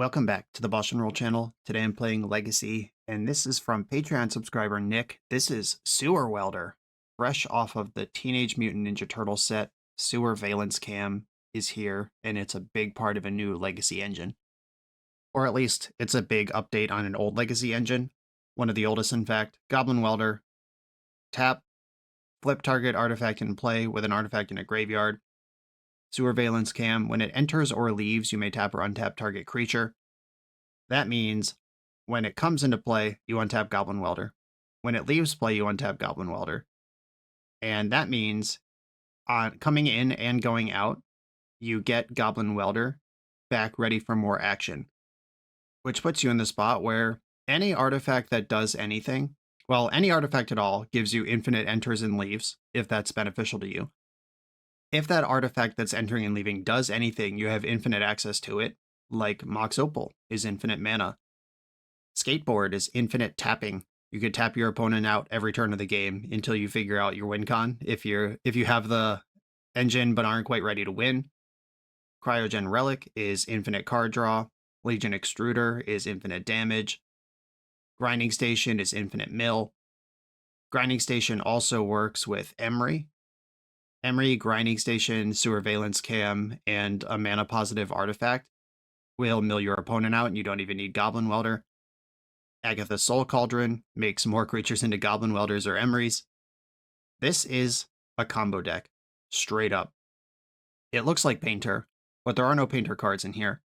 Welcome back to the BoshNRoll channel. Today I'm playing Legacy, and this is from Patreon subscriber Nick. This is Sewer-Welder, fresh off of the Teenage Mutant Ninja Turtles set. Sewer-Veillence cam is here, and it's a big part of a new Legacy engine. Or at least, it's a big update on an old Legacy engine. One of the oldest, in fact. Goblin Welder. Tap, flip target artifact in play with an artifact in a graveyard. Sewer-Veillence cam. When it enters or leaves, you may tap or untap target creature. That means when it comes into play, you untap Goblin Welder. When it leaves play, you untap Goblin Welder. And that means on coming in and going out, you get Goblin Welder back ready for more action, which puts you in the spot where any artifact that does anything, well, any artifact at all gives you infinite enters and leaves, if that's beneficial to you. If that artifact that's entering and leaving does anything, you have infinite access to it, like Mox Opal is infinite mana. Skateboard is infinite tapping. You could tap your opponent out every turn of the game until you figure out your win con. If you have the engine but aren't quite ready to win. Cryogen Relic is infinite card draw. Legion Extruder is infinite damage. Grinding Station is infinite mill. Grinding Station also works with Emery. Emery, Grinding Station, Sewer-Veillence cam, and a mana positive artifact will mill your opponent out, and you don't even need Goblin Welder. Agatha's Soul Cauldron makes more creatures into Goblin Welders or Emerys. This is a combo deck, straight up. It looks like Painter, but there are no Painter cards in here.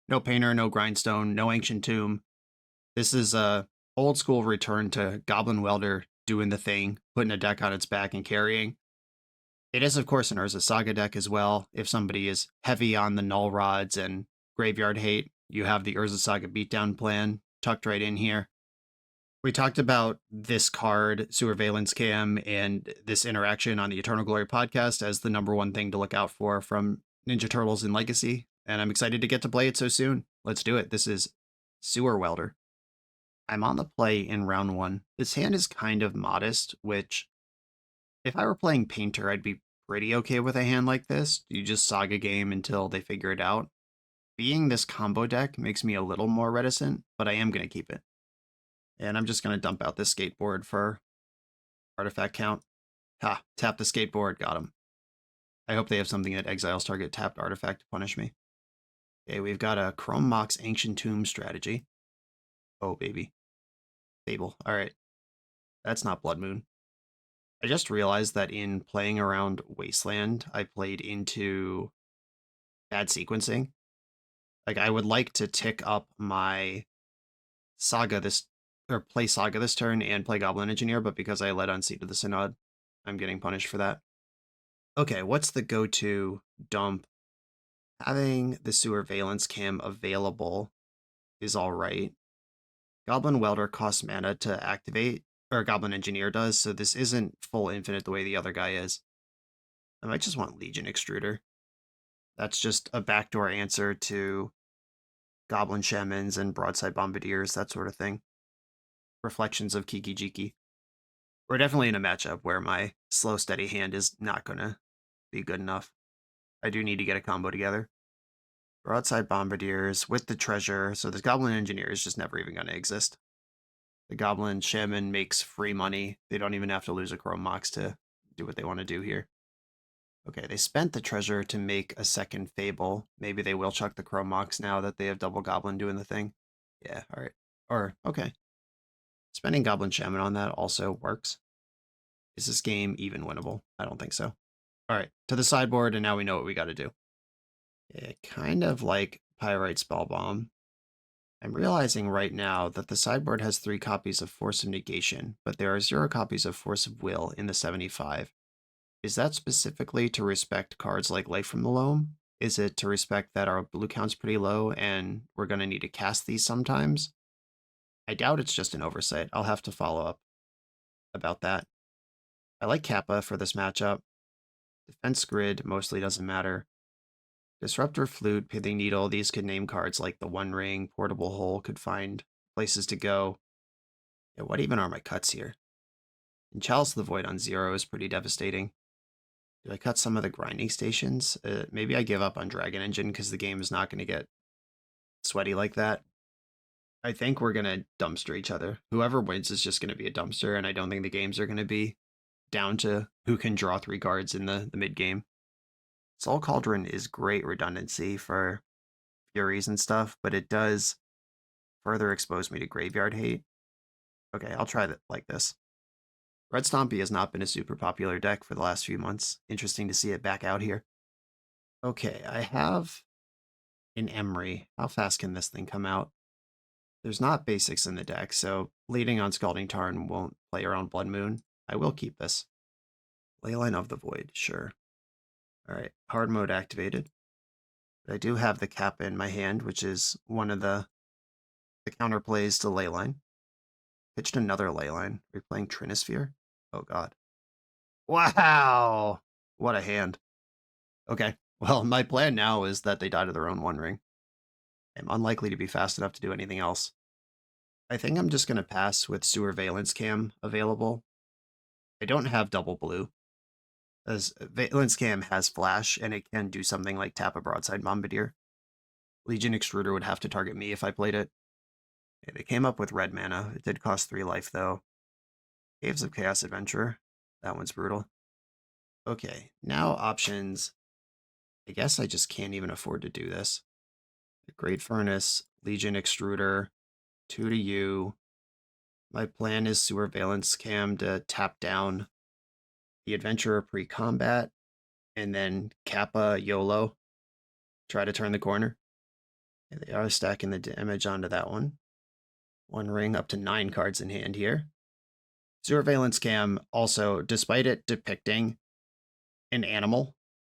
No Painter, no Grindstone, no Ancient Tomb. This is a old school return to Goblin Welder doing the thing, putting a deck on its back and carrying. It is, of course, an Urza Saga deck as well. If somebody is heavy on the Null Rods and Graveyard Hate, you have the Urza Saga Beatdown plan tucked right in here. We talked about this card, Sewer-Veillence cam, and this interaction on the Eternal Glory podcast as the #1 thing to look out for from Ninja Turtles in Legacy, and I'm excited to get to play it so soon. Let's do it. This is Sewer-Welder. I'm on the play in round 1. This hand is kind of modest, which, if I were playing Painter, I'd be pretty okay with a hand like this. You just Saga game until they figure it out. Being this combo deck makes me a little more reticent, but I am going to keep it. And I'm just going to dump out this skateboard for artifact count. Ha, tap the skateboard, got him. I hope they have something that exiles target tapped artifact to punish me. Okay, we've got a Chrome Mox Ancient Tomb strategy. Oh, baby. Fable, alright. That's not Blood Moon. I just realized that in playing around Wasteland, I played into bad sequencing. Like, I would like to tick up my Saga play Saga this turn and play Goblin Engineer, but because I led on Seat of the Synod, I'm getting punished for that. Okay, what's the go-to dump? Having the Sewer-Veillence cam available is alright. Goblin Welder costs mana to activate, or Goblin Engineer does, so this isn't full infinite the way the other guy is. I might just want Legion Extruder. That's just a backdoor answer to Goblin Shamans and Broadside Bombardiers, that sort of thing. Reflections of Kiki Jiki. We're definitely in a matchup where my slow, steady hand is not going to be good enough. I do need to get a combo together. Broadside Bombardiers with the treasure, so the Goblin Engineer is just never even going to exist. The Goblin Shaman makes free money. They don't even have to lose a Chrome Mox to do what they want to do here. Okay, they spent the treasure to make a second Fable. Maybe they will chuck the Chrome Mox now that they have Double Goblin doing the thing. Yeah, alright. Or, okay. Spending Goblin Shaman on that also works. Is this game even winnable? I don't think so. Alright, to the sideboard, and now we know what we gotta do. Yeah, kind of like Pyrite Spellbomb. I'm realizing right now that the sideboard has 3 copies of Force of Negation, but there are 0 copies of Force of Will in the 75. Is that specifically to respect cards like Life from the Loam? Is it to respect that our blue count's pretty low and we're going to need to cast these sometimes? I doubt it's just an oversight. I'll have to follow up about that. I like Kappa for this matchup. Defense Grid mostly doesn't matter. Disruptor Flute, Pithing Needle, these could name cards like the One Ring, Portable Hole could find places to go. Yeah, what even are my cuts here? And Chalice of the Void on 0 is pretty devastating. Do I cut some of the grinding stations? Maybe I give up on Dragon Engine because the game is not going to get sweaty like that. I think we're going to dumpster each other. Whoever wins is just going to be a dumpster, and I don't think the games are going to be down to who can draw 3 cards in the mid game. Soul Cauldron is great redundancy for Furies and stuff, but it does further expose me to graveyard hate. Okay, I'll try that like this. Red Stompy has not been a super popular deck for the last few months. Interesting to see it back out here. Okay, I have an Emery. How fast can this thing come out? There's not basics in the deck, so leading on Scalding Tarn won't play around Blood Moon. I will keep this. Leyline of the Void, sure. Alright, hard mode activated. But I do have the Kappa in my hand, which is one of the counterplays to Leyline. Pitched another Leyline. Are we playing Trinisphere? Oh god. Wow! What a hand. Okay, well, my plan now is that they die to their own One Ring. I'm unlikely to be fast enough to do anything else. I think I'm just going to pass with Sewer-Veillence Cam available. I don't have double blue, as Veillance Cam has flash, and it can do something like tap a Broadside Bombardier. Legion Extruder would have to target me if I played it. Okay, they came up with red mana. It did cost 3 life, though. Caves of Chaos Adventurer. That one's brutal. Okay, now options. I guess I just can't even afford to do this. Great Furnace, Legion Extruder, 2 to you. My plan is Sewer-Veillence Cam to tap down the Adventurer pre-combat, and then Kappa YOLO. Try to turn the corner. Okay, they are stacking the damage onto that one. One ring up to 9 cards in hand here. Sewer-Veillence Cam also, despite it depicting an animal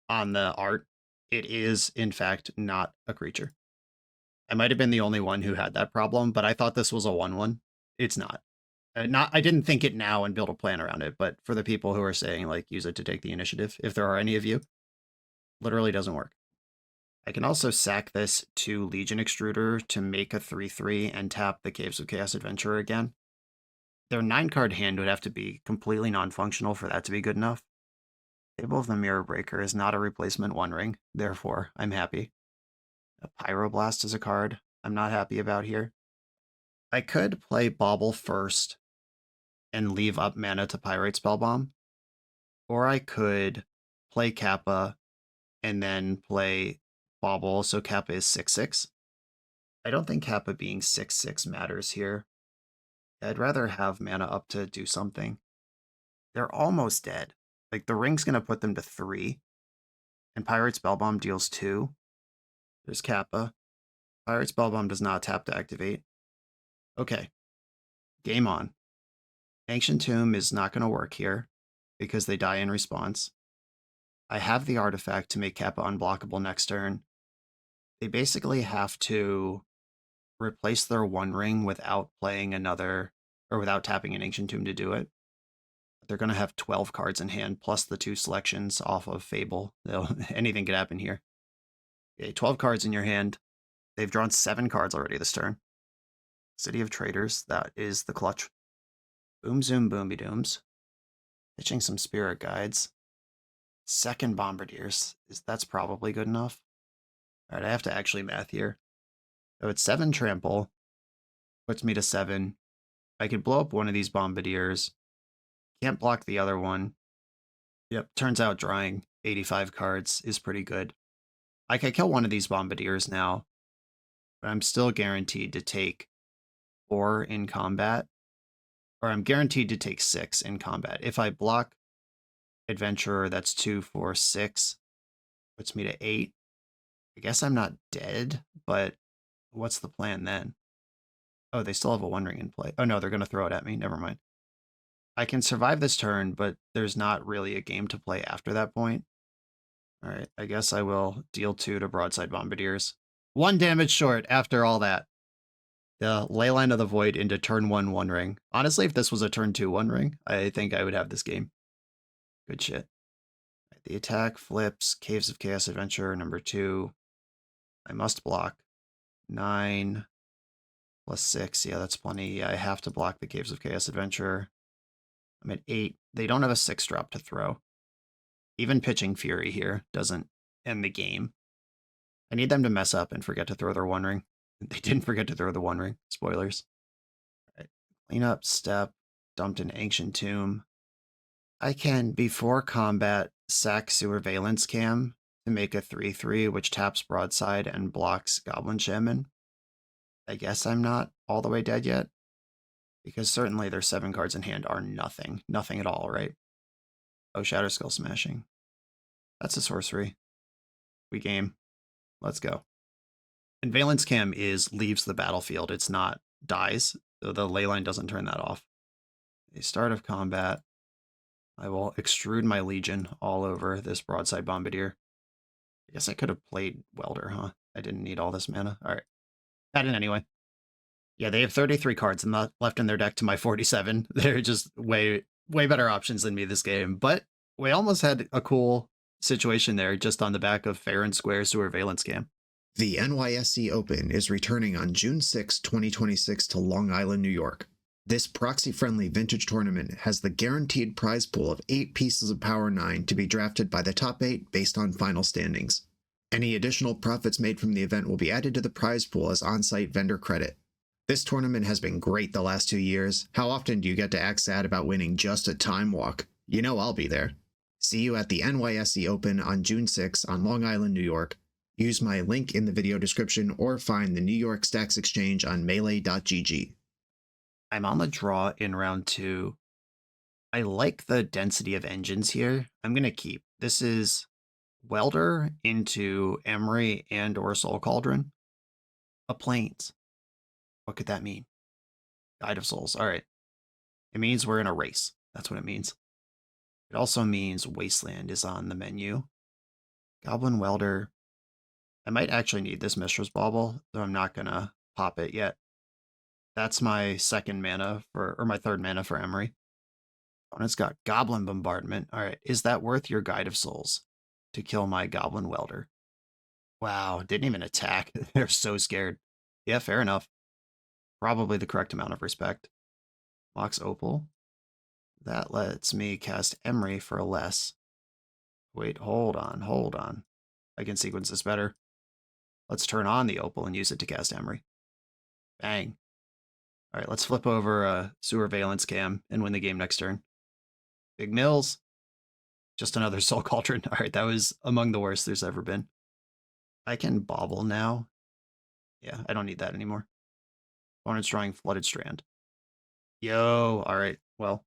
on the art, it is, in fact, not a creature. I might have been the only one who had that problem, but I thought this was a 1/1. It's not. I didn't think it now and build a plan around it, but for the people who are saying, like, use it to take the initiative, if there are any of you, literally doesn't work. I can also sack this to Legion Extruder to make a 3/3 and tap the Caves of Chaos Adventurer again. Their 9-card hand would have to be completely non-functional for that to be good enough. Table of the Mirror Breaker is not a replacement One Ring, therefore I'm happy. A Pyroblast is a card I'm not happy about here. I could play Bauble first and leave up mana to Pyrite Spellbomb, or I could play Kappa and then play Bauble, so Kappa is 6/6. I don't think Kappa being 6/6 matters here. I'd rather have mana up to do something. They're almost dead. Like, the ring's going to put them to 3, and Pyrite Spellbomb deals 2. There's Kappa. Pyrite Spellbomb does not tap to activate. Okay. Game on. Ancient Tomb is not going to work here, because they die in response. I have the artifact to make Kappa unblockable next turn. They basically have to replace their One Ring without playing another, or without tapping an Ancient Tomb to do it. They're going to have 12 cards in hand, plus the 2 selections off of Fable. Anything could happen here. Okay, 12 cards in your hand. They've drawn 7 cards already this turn. City of Traders, that is the clutch. Boom Zoom Boomy Dooms. Pitching some Spirit Guides. Second Bombardiers. That's probably good enough. Alright, I have to actually math here. So it's 7 trample. Puts me to 7. I could blow up one of these Bombardiers. Can't block the other one. Yep, turns out drawing 85 cards is pretty good. I could kill one of these Bombardiers now, but I'm still guaranteed to take 4 in combat. Or I'm guaranteed to take 6 in combat. If I block Adventurer, that's 2, 4, 6. Puts me to 8. I guess I'm not dead, but what's the plan then? Oh, they still have a One Ring in play. Oh no, they're going to throw it at me. Never mind. I can survive this turn, but there's not really a game to play after that point. Alright, I guess I will deal 2 to Broadside Bombardiers. 1 damage short after all that. The Leyline of the Void into turn 1 One Ring. Honestly, if this was a turn 2 One Ring, I think I would have this game. Good shit. The attack flips, Caves of Chaos Adventure, number 2. I must block. 9 plus 6, yeah, that's plenty. Yeah, I have to block the Caves of Chaos Adventure. I'm at 8. They don't have a 6-drop to throw. Even pitching Fury here doesn't end the game. I need them to mess up and forget to throw their One Ring. They didn't forget to throw the One Ring. Spoilers. All right. Clean up step. Dumped an Ancient Tomb. I can, before combat, sack Sewer-Veillence Cam to make a 3/3, which taps Broadside and blocks Goblin Shaman. I guess I'm not all the way dead yet, because certainly their 7 cards in hand are nothing. Nothing at all, right? Oh, Shatter Skull Smashing. That's a sorcery. We game. Let's go. And Valence Cam leaves the battlefield. It's not dies. So the leyline doesn't turn that off. A start of combat. I will extrude my Legion all over this Broadside Bombardier. I guess I could have played Welder, huh? I didn't need all this mana. All right. Had it anyway. Yeah, they have 33 cards left in their deck to my 47. They're just way better options than me this game. But we almost had a cool situation there just on the back of fair and square Sewer-Veillence Cam. The NYSE Open is returning on June 6, 2026 to Long Island, New York. This proxy-friendly vintage tournament has the guaranteed prize pool of 8 pieces of Power 9 to be drafted by the top 8 based on final standings. Any additional profits made from the event will be added to the prize pool as on-site vendor credit. This tournament has been great the last 2 years. How often do you get to act sad about winning just a time walk? You know I'll be there. See you at the NYSE Open on June 6 on Long Island, New York. Use my link in the video description or find the New York Stacks Exchange on melee.gg. I'm on the draw in round 2. I like the density of engines here. I'm going to keep. This is Welder into Emery and or Soul Cauldron. A Plains. What could that mean? Guide of Souls. All right. It means we're in a race. That's what it means. It also means Wasteland is on the menu. Goblin Welder. I might actually need this Mishra's Bauble, though I'm not going to pop it yet. That's my second mana or my third mana for Emery. Opponent's got Goblin Bombardment. All right, is that worth your Guide of Souls to kill my Goblin Welder? Wow, didn't even attack. They're so scared. Yeah, fair enough. Probably the correct amount of respect. Mox Opal. That lets me cast Emery for less. Wait, hold on. I can sequence this better. Let's turn on the Opal and use it to cast Emery. Bang. All right, let's flip over a Sewer-Veillence Cam and win the game next turn. Big Mills. Just another Soul Cauldron. All right, that was among the worst there's ever been. I can Bauble now. Yeah, I don't need that anymore. Opponent's drawing Flooded Strand. Yo, all right, well,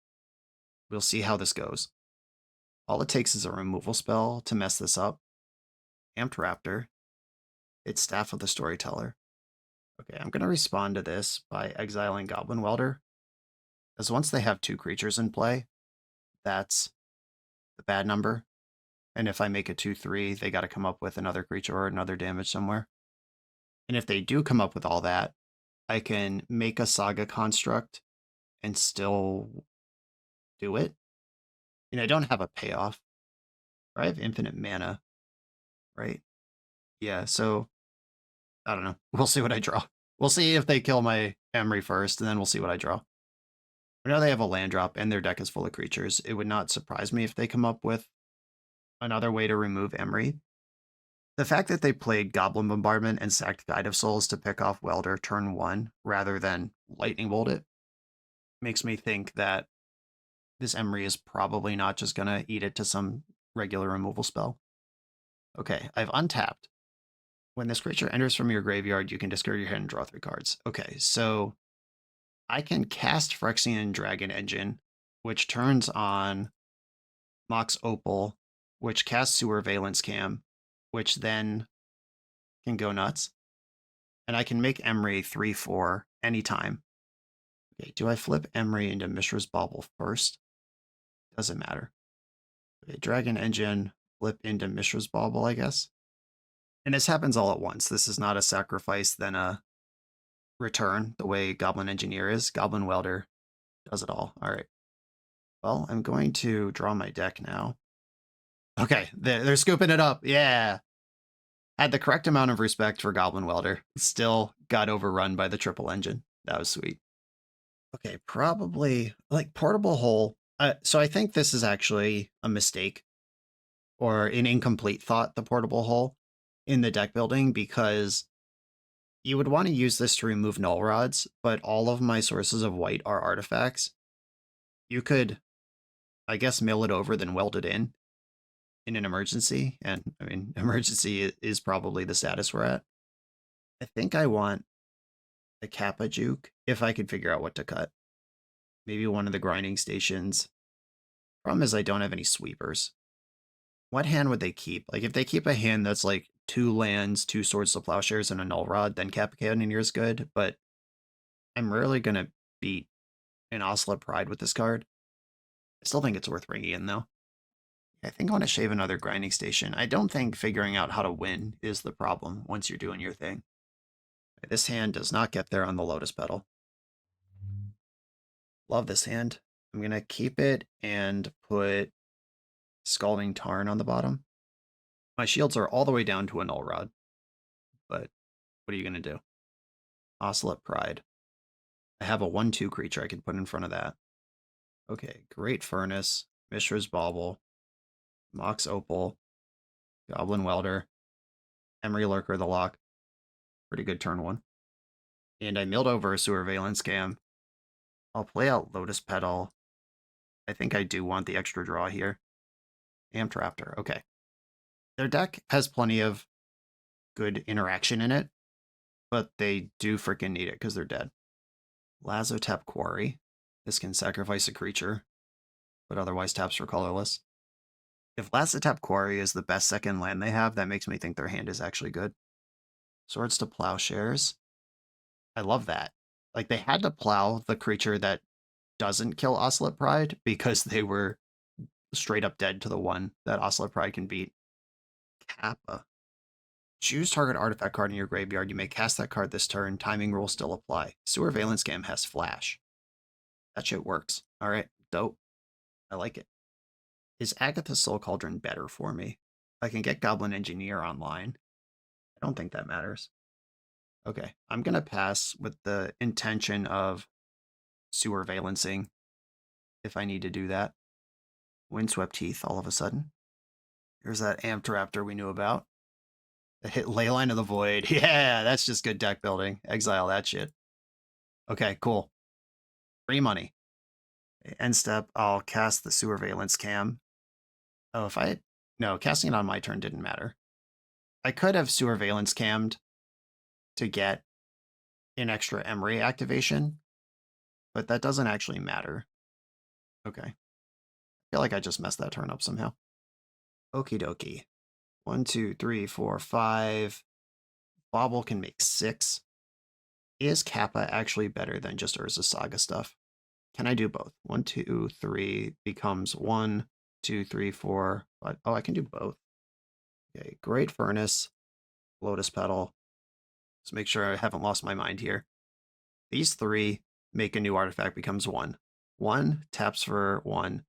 we'll see how this goes. All it takes is a removal spell to mess this up. Amped Raptor. It's Staff of the Storyteller. Okay, I'm going to respond to this by exiling Goblin Welder. Because once they have 2 creatures in play, that's the bad number. And if I make a 2/3, they got to come up with another creature or another damage somewhere. And if they do come up with all that, I can make a Saga Construct and still do it. And I don't have a payoff. I have infinite mana, right? Yeah, so I don't know. We'll see what I draw. We'll see if they kill my Emery first, and then we'll see what I draw. I know they have a land drop, and their deck is full of creatures. It would not surprise me if they come up with another way to remove Emery. The fact that they played Goblin Bombardment and sacked Guide of Souls to pick off Welder turn 1 rather than Lightning Bolt it makes me think that this Emery is probably not just going to eat it to some regular removal spell. Okay, I've untapped. When this creature enters from your graveyard, you can discard your hand and draw 3 cards. Okay, so I can cast Phyrexian Dragon Engine, which turns on Mox Opal, which casts Sewer-Veillence Cam, which then can go nuts. And I can make Emery 3/4 anytime. Okay, do I flip Emery into Mishra's Bauble first? Doesn't matter. Okay, Dragon Engine, flip into Mishra's Bauble, I guess. And this happens all at once. This is not a sacrifice, then a return, the way Goblin Engineer is. Goblin Welder does it all. All right. Well, I'm going to draw my deck now. Okay, they're scooping it up. Yeah. Had the correct amount of respect for Goblin Welder. Still got overrun by the triple engine. That was sweet. Okay, probably like Portable Hole. So I think this is actually a mistake or an incomplete thought, the Portable Hole in the deck building, because You would want to use this to remove null rods, but all of my sources of white are artifacts. You could, I guess, mill it over, then weld it in an emergency. And I mean, emergency is probably the status we're at. I think I want a Kappa juke if I could figure out what to cut. Maybe one of the grinding stations. Problem is I don't have any sweepers. What hand would they keep? Like, if they keep a hand that's like 2 lands, 2 swords to plowshares, and a null rod, then Kappa Cannoneer is good, but I'm rarely going to beat an Ocelot Pride with this card. I still think it's worth bringing in, though. I think I want to shave another grinding station. I don't think figuring out how to win is the problem once you're doing your thing. This hand does not get there on the Lotus Petal. Love this hand. I'm going to keep it and put Scalding Tarn on the bottom. My shields are all the way down to a null rod, but what are you going to do? Ocelot Pride. I have a 1/2 creature I can put in front of that. Okay, Great Furnace, Mishra's Bauble, Mox Opal, Goblin Welder, Emery Lurker the Lock. Pretty good turn 1. And I milled over a Sewer-Veillence cam. I'll play out Lotus Petal. I think I do want the extra draw here. Amped Raptor, okay. Their deck has plenty of good interaction in it, but they do freaking need it because they're dead. Lazotep Quarry. This can sacrifice a creature, but otherwise taps for colorless. If Lazotep Quarry is the best second land they have, that makes me think their hand is actually good. Swords to Plowshares. I love that. Like, they had to plow the creature that doesn't kill Ocelot Pride because they were straight up dead to the one that Ocelot Pride can beat. Kappa. Choose target artifact card in your graveyard. You may cast that card this turn. Timing rules still apply. Sewer-Veillence Cam has flash. That shit works. All right, dope. I like it. Is Agatha's Soul Cauldron better for me? I can get Goblin Engineer online. I don't think that matters. Okay, I'm going to pass with the intention of Sewer-Veillancing if I need to do that. Windswept Heath all of a sudden. Here's that Amped Raptor we knew about. That hit Leyline of the Void. Yeah, that's just good deck building. Exile that shit. Okay, cool. Free money. End step, I'll cast the Sewer-Veillance cam. Oh, if I... No, casting it on my turn didn't matter. I could have Sewer-Veillance cammed to get an extra Emery activation, but that doesn't actually matter. Okay. I feel like I just messed that turn up somehow. Okie dokie. 1, 2, 3, 4, 5. Bobble can make 6. Is Kappa actually better than just Urza Saga stuff? Can I do both? 1, 2, 3 becomes 1, 2, 3, 4. 5. Oh, I can do both. Okay, Great Furnace, Lotus Petal. Let's make sure I haven't lost my mind here. These 3 make a new artifact becomes 1. 1 taps for 1,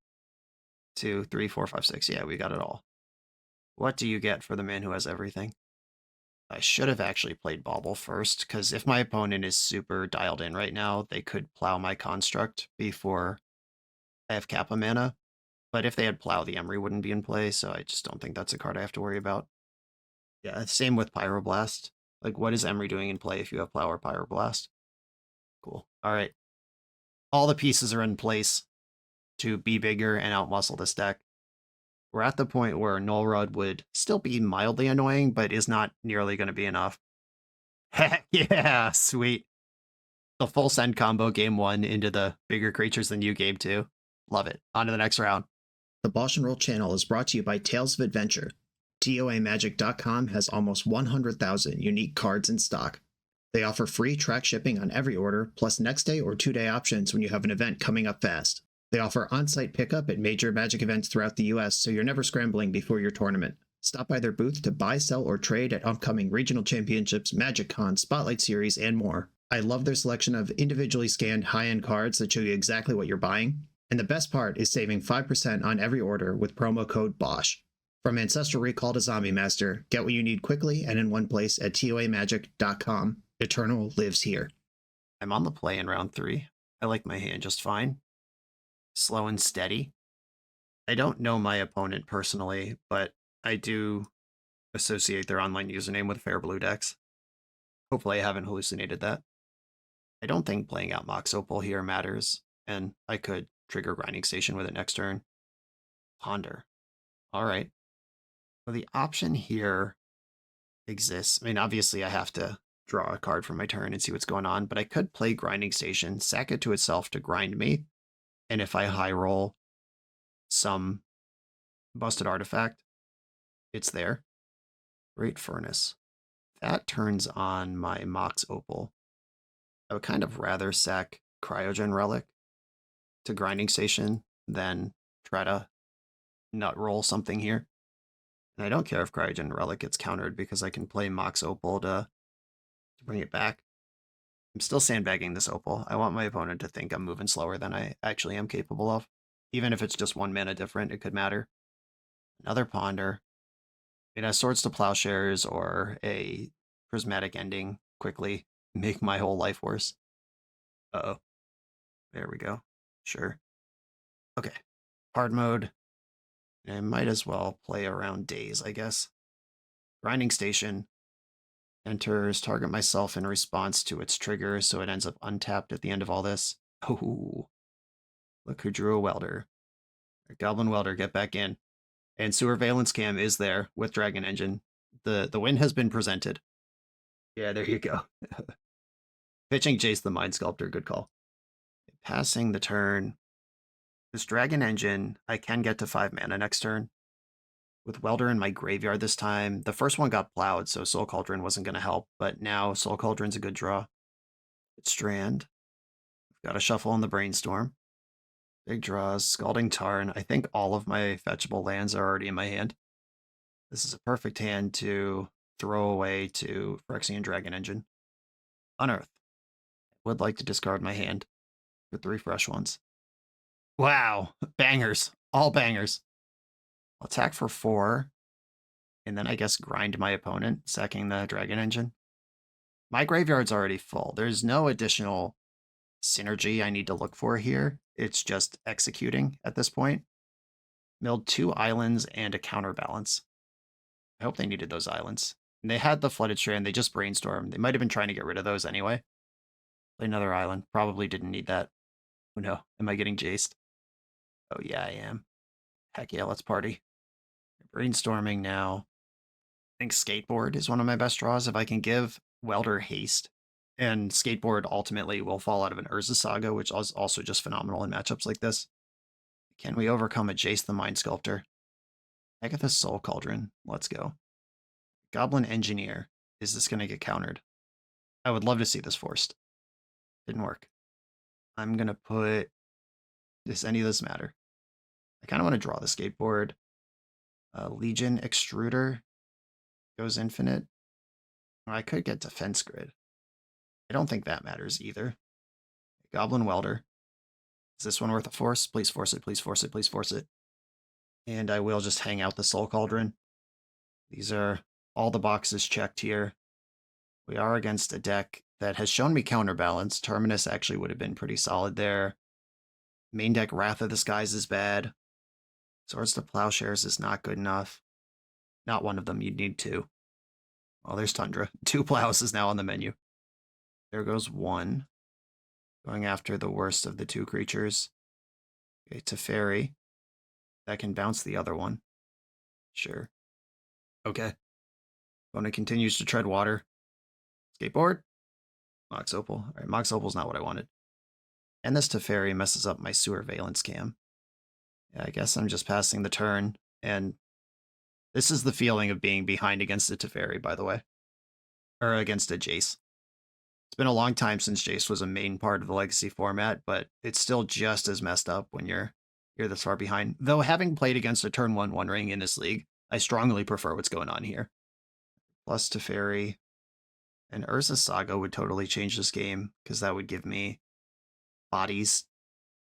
2, 3, 4, 5, 6. Yeah, we got it all. What do you get for the man who has everything? I should have actually played Bauble first, because if my opponent is super dialed in right now, they could plow my construct before I have Kappa mana. But if they had plow, the Emery wouldn't be in play, so I just don't think that's a card I have to worry about. Yeah, same with Pyroblast. Like, what is Emery doing in play if you have plow or Pyroblast? Cool. All right. All the pieces are in place to be bigger and outmuscle this deck. We're at the point where Null Rod would still be mildly annoying, but is not nearly going to be enough. Heck yeah, sweet. The full send combo game 1 into the bigger creatures than you game 2. Love it. On to the next round. The BoshNRoll channel is brought to you by Tales of Adventure. TOAMagic.com has almost 100,000 unique cards in stock. They offer free track shipping on every order, plus next day or 2-day options when you have an event coming up fast. They offer on-site pickup at major Magic events throughout the US, so you're never scrambling before your tournament. Stop by their booth to buy, sell, or trade at upcoming regional championships, Magic Con, Spotlight Series, and more. I love their selection of individually scanned high-end cards that show you exactly what you're buying. And the best part is saving 5% on every order with promo code BOSH. From Ancestral Recall to Zombie Master, get what you need quickly and in one place at TOAMagic.com. Eternal lives here. I'm on the play in round 3. I like my hand just fine. Slow and steady. I don't know my opponent personally, but I do associate their online username with Fair Blue decks. Hopefully I haven't hallucinated that. I don't think playing out Mox Opal here matters, and I could trigger Grinding Station with it next turn. Ponder. All right. So the option here exists. I mean, obviously I have to draw a card from my turn and see what's going on, but I could play Grinding Station, sack it to itself to grind me, and if I high roll some busted artifact, it's there. Great Furnace. That turns on my Mox Opal. I would kind of rather sack Cryogen Relic to Grinding Station than try to nut roll something here. And I don't care if Cryogen Relic gets countered because I can play Mox Opal to bring it back. I'm still sandbagging this Opal. I want my opponent to think I'm moving slower than I actually am capable of. Even if it's just 1 mana different, it could matter. Another Ponder. It has Swords to Plowshares or a Prismatic Ending quickly. Make my whole life worse. Uh-oh. There we go. Sure. Okay. Hard mode. I might as well play around days, I guess. Grinding Station. Enters target myself in response to its trigger, so it ends up untapped at the end of all this. Oh, look who drew a welder. Goblin Welder, get back in. And Sewer-Veillence Cam is there with Dragon Engine. The win has been presented. Yeah, there you go. Pitching Jace the Mind Sculptor, good call. Passing the turn. This Dragon Engine, I can get to 5 mana next turn. With Welder in my graveyard this time, the first one got plowed, so Soul Cauldron wasn't going to help, but now Soul Cauldron's a good draw. Strand. Got a shuffle in the Brainstorm. Big draws, Scalding Tarn. I think all of my fetchable lands are already in my hand. This is a perfect hand to throw away to Phyrexian Dragon Engine. Unearth. Would like to discard my hand for 3 fresh ones. Wow, bangers. All bangers. I'll attack for 4, and then I guess grind my opponent, sacking the Dragon Engine. My graveyard's already full. There's no additional synergy I need to look for here. It's just executing at this point. Milled 2 islands and a counterbalance. I hope they needed those islands. And they had the Flooded Strand, they just brainstormed. They might have been trying to get rid of those anyway. Play another island. Probably didn't need that. Oh no, am I getting jaced? Oh yeah, I am. Heck yeah, let's party. Brainstorming now. I think Skateboard is one of my best draws. If I can give Welder haste, and Skateboard ultimately will fall out of an Urza Saga, which is also just phenomenal in matchups like this. Can we overcome a Jace the Mind Sculptor? Agatha's Soul Cauldron. Let's go. Goblin Engineer. Is this going to get countered? I would love to see this forced. Didn't work. I'm going to put... Does any of this matter? I kind of want to draw the Skateboard. Legion Extruder goes infinite. I could get Defense Grid. I don't think that matters either. Goblin Welder. Is this one worth a force? Please force it, please force it, please force it. And I will just hang out the Soul Cauldron. These are all the boxes checked here. We are against a deck that has shown me counterbalance. Terminus actually would have been pretty solid there. Main deck Wrath of the Skies is bad. Swords to Plowshares is not good enough. Not one of them, you'd need 2. Oh, there's Tundra. 2 plows is now on the menu. There goes 1. Going after the worst of the 2 creatures. Okay, Teferi. That can bounce the other one. Sure. Okay. Opponent continues to tread water. Skateboard. Mox Opal. Alright, Mox Opal's not what I wanted. And this Teferi messes up my Sewer-Veillence Cam. Yeah, I guess I'm just passing the turn, and this is the feeling of being behind against a Teferi, by the way. Or against a Jace. It's been a long time since Jace was a main part of the Legacy format, but it's still just as messed up when you're this far behind. Though having played against a turn 1 One Ring in this league, I strongly prefer what's going on here. Plus Teferi. And Urza Saga would totally change this game, because that would give me bodies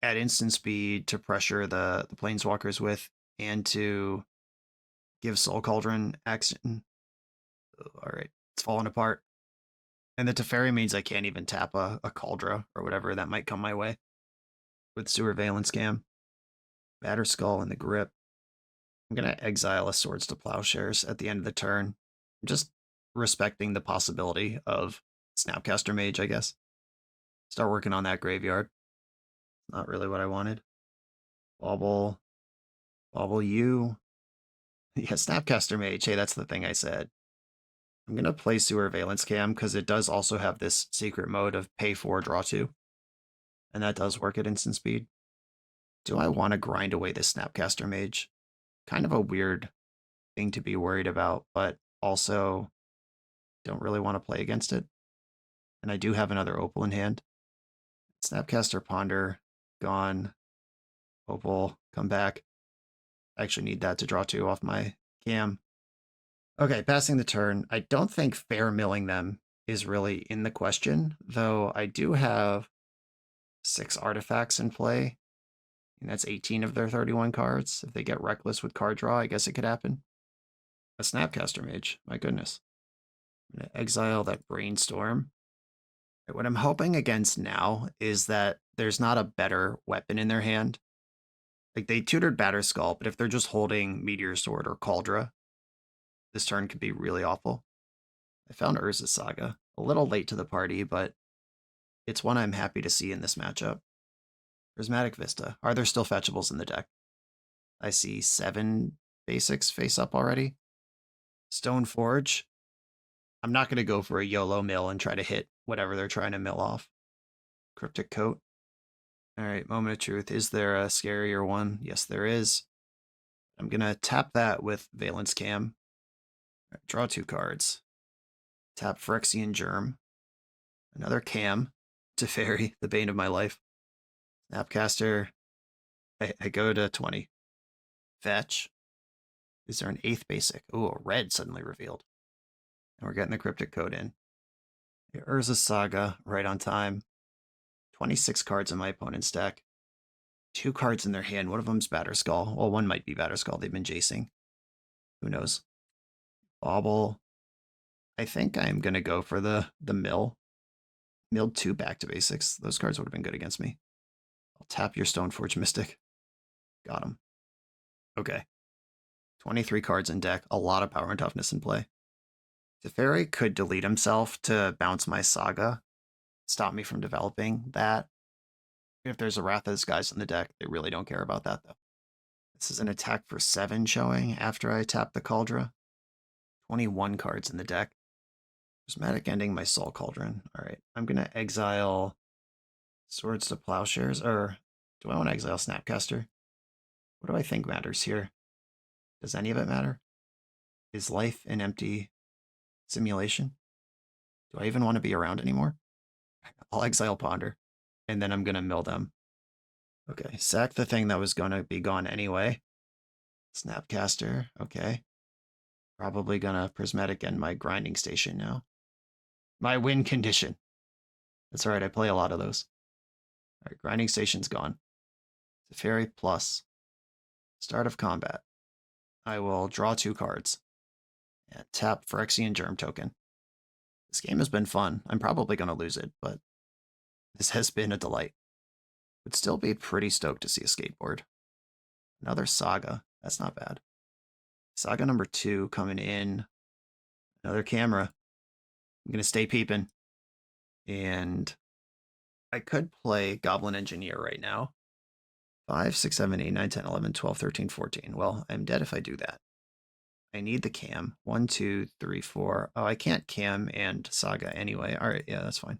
at instant speed to pressure the Planeswalkers with, and to give Soul Cauldron action. Alright, it's falling apart. And the Teferi means I can't even tap a Cauldra or whatever that might come my way. With Sewer-Veillence Cam. Batterskull in the grip. I'm going to exile a Swords to Plowshares at the end of the turn. I'm just respecting the possibility of Snapcaster Mage, I guess. Start working on that graveyard. Not really what I wanted. Bobble. Bobble you. Yeah, Snapcaster Mage. Hey, that's the thing I said. I'm going to play Sewer-Veillence Cam because it does also have this secret mode of pay 4, draw 2. And that does work at instant speed. Do I want to grind away this Snapcaster Mage? Kind of a weird thing to be worried about, but also don't really want to play against it. And I do have another Opal in hand. Snapcaster Ponder, gone. Opal, come back. I actually need that to draw 2 off my cam. Okay, passing the turn. I don't think fair milling them is really in the question, though I do have 6 artifacts in play. And that's 18 of their 31 cards. If they get reckless with card draw, I guess it could happen. A Snapcaster Mage, my goodness. I'm going to exile that Brainstorm. What I'm hoping against now is that there's not a better weapon in their hand. Like, they tutored Batterskull, but if they're just holding Meteor Sword or Cauldra, this turn could be really awful. I found Urza's Saga. A little late to the party, but it's one I'm happy to see in this matchup. Prismatic Vista. Are there still fetchables in the deck? I see 7 basics face up already. Stoneforge. I'm not going to go for a YOLO mill and try to hit whatever they're trying to mill off. Cryptic Coat. Alright, Moment of Truth. Is there a scarier one? Yes, there is. I'm going to tap that with Valence Cam. Right, draw 2 cards. Tap Phyrexian Germ. Another Cam. Teferi, the bane of my life. Snapcaster. I go to 20. Fetch. Is there an 8th basic? Oh, a red suddenly revealed. And we're getting the Cryptic Code in. Urza's Saga, right on time. 26 cards in my opponent's deck. 2 cards in their hand. One of them's Batterskull. Well, one might be Batterskull. They've been chasing. Who knows? Bobble. I think I'm going to go for the mill. Milled 2 back to basics. Those cards would have been good against me. I'll tap your Stoneforge Mystic. Got him. Okay. 23 cards in deck. A lot of power and toughness in play. Teferi could delete himself to bounce my Saga. Stop me from developing that. If there's a Wrath of Disguise in the deck, they really don't care about that, though. This is an attack for 7 showing after I tap the Cauldra. 21 cards in the deck. Prismatic Ending, my Soul Cauldron. Alright, I'm going to exile Swords to Plowshares, or do I want to exile Snapcaster? What do I think matters here? Does any of it matter? Is life an empty simulation? Do I even want to be around anymore? I'll exile Ponder, and then I'm going to mill them. Okay, sack the thing that was going to be gone anyway. Snapcaster, okay. Probably going to Prismatic End my Grinding Station now. My win condition. That's alright, I play a lot of those. Alright, Grinding Station's gone. Teferi plus. Start of combat. I will draw 2 cards. And tap Phyrexian Germ token. This game has been fun. I'm probably going to lose it, but this has been a delight. Would still be pretty stoked to see a skateboard. Another Saga. That's not bad. Saga number 2 coming in. Another camera. I'm going to stay peeping. And I could play Goblin Engineer right now. 5, 6, 7, 8, 9, 10, 11, 12, 13, 14. Well, I'm dead if I do that. I need the cam. 1, 2, 3, 4. Oh, I can't cam and Saga anyway. All right, yeah, that's fine.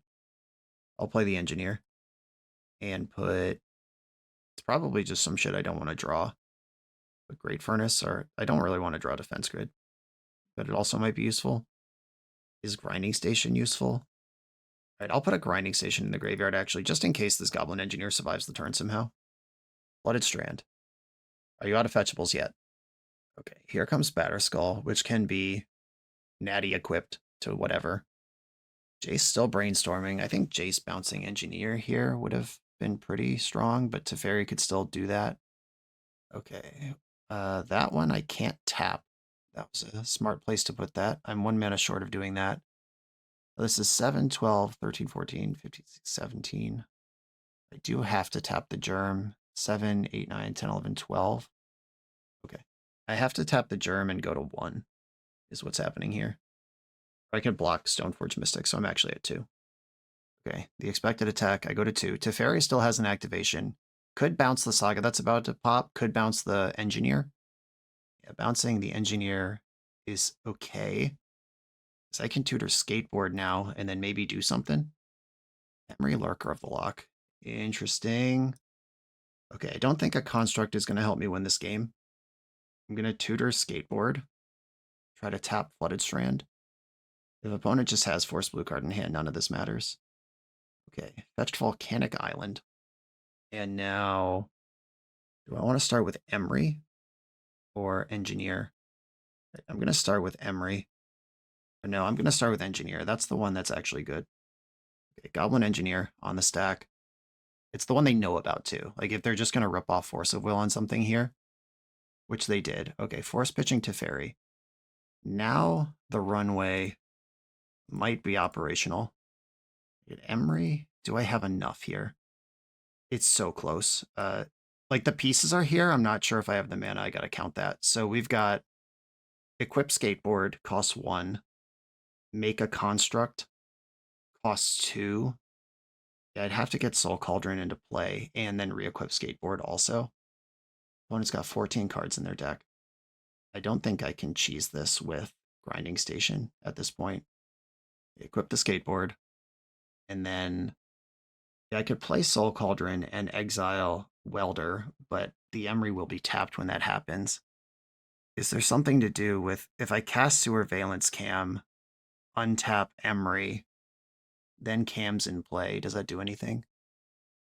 I'll play the Engineer. And put... It's probably just some shit I don't want to draw. But Great Furnace, or I don't really want to draw Defense Grid. But it also might be useful. Is Grinding Station useful? All right, I'll put a Grinding Station in the graveyard, actually, just in case this Goblin Engineer survives the turn somehow. Blooded Strand. Are you out of fetchables yet? Okay, here comes Batterskull, which can be natty equipped to whatever. Jace still brainstorming. I think Jace bouncing Engineer here would have been pretty strong, but Teferi could still do that. Okay, that one I can't tap. That was a smart place to put that. I'm 1 mana short of doing that. This is 7, 12, 13, 14, 15, 16, 17. I do have to tap the Germ. 7, 8, 9, 10, 11, 12. Okay. I have to tap the Germ and go to 1, is what's happening here. I could block Stoneforge Mystic, so I'm actually at 2. Okay, the expected attack, I go to 2. Teferi still has an activation. Could bounce the Saga that's about to pop. Could bounce the Engineer. Yeah, bouncing the Engineer is okay. So I can tutor Skateboard now and then maybe do something. Memory Lurker of the Lock. Interesting. Okay, I don't think a Construct is going to help me win this game. I'm going to tutor Skateboard. Try to tap Flooded Strand. If opponent just has Force Blue card in hand, none of this matters. Okay, fetched Volcanic Island. And now, do I want to start with Emery or Engineer? I'm going to start with Emery. Or no, I'm going to start with Engineer. That's the one that's actually good. Okay, Goblin Engineer on the stack. It's the one they know about too. Like if they're just going to rip off Force of Will on something here, which they did. Okay, Force Pitching Teferi. Now the runway might be operational. At Emery, do I have enough here? It's so close. Like the pieces are here. I'm not sure if I have the mana. I got to count that. So we've got Equip Skateboard, costs 1. Make a Construct, costs 2. Yeah, I'd have to get Soul Cauldron into play and then re-equip Skateboard also. Opponent's got 14 cards in their deck. I don't think I can cheese this with Grinding Station at this point. Equip the Skateboard. And then yeah, I could play Soul Cauldron and exile Welder, but the Emery will be tapped when that happens. Is there something to do with if I cast Sewer-Veillence Cam, untap Emery, then Cam's in play, does that do anything?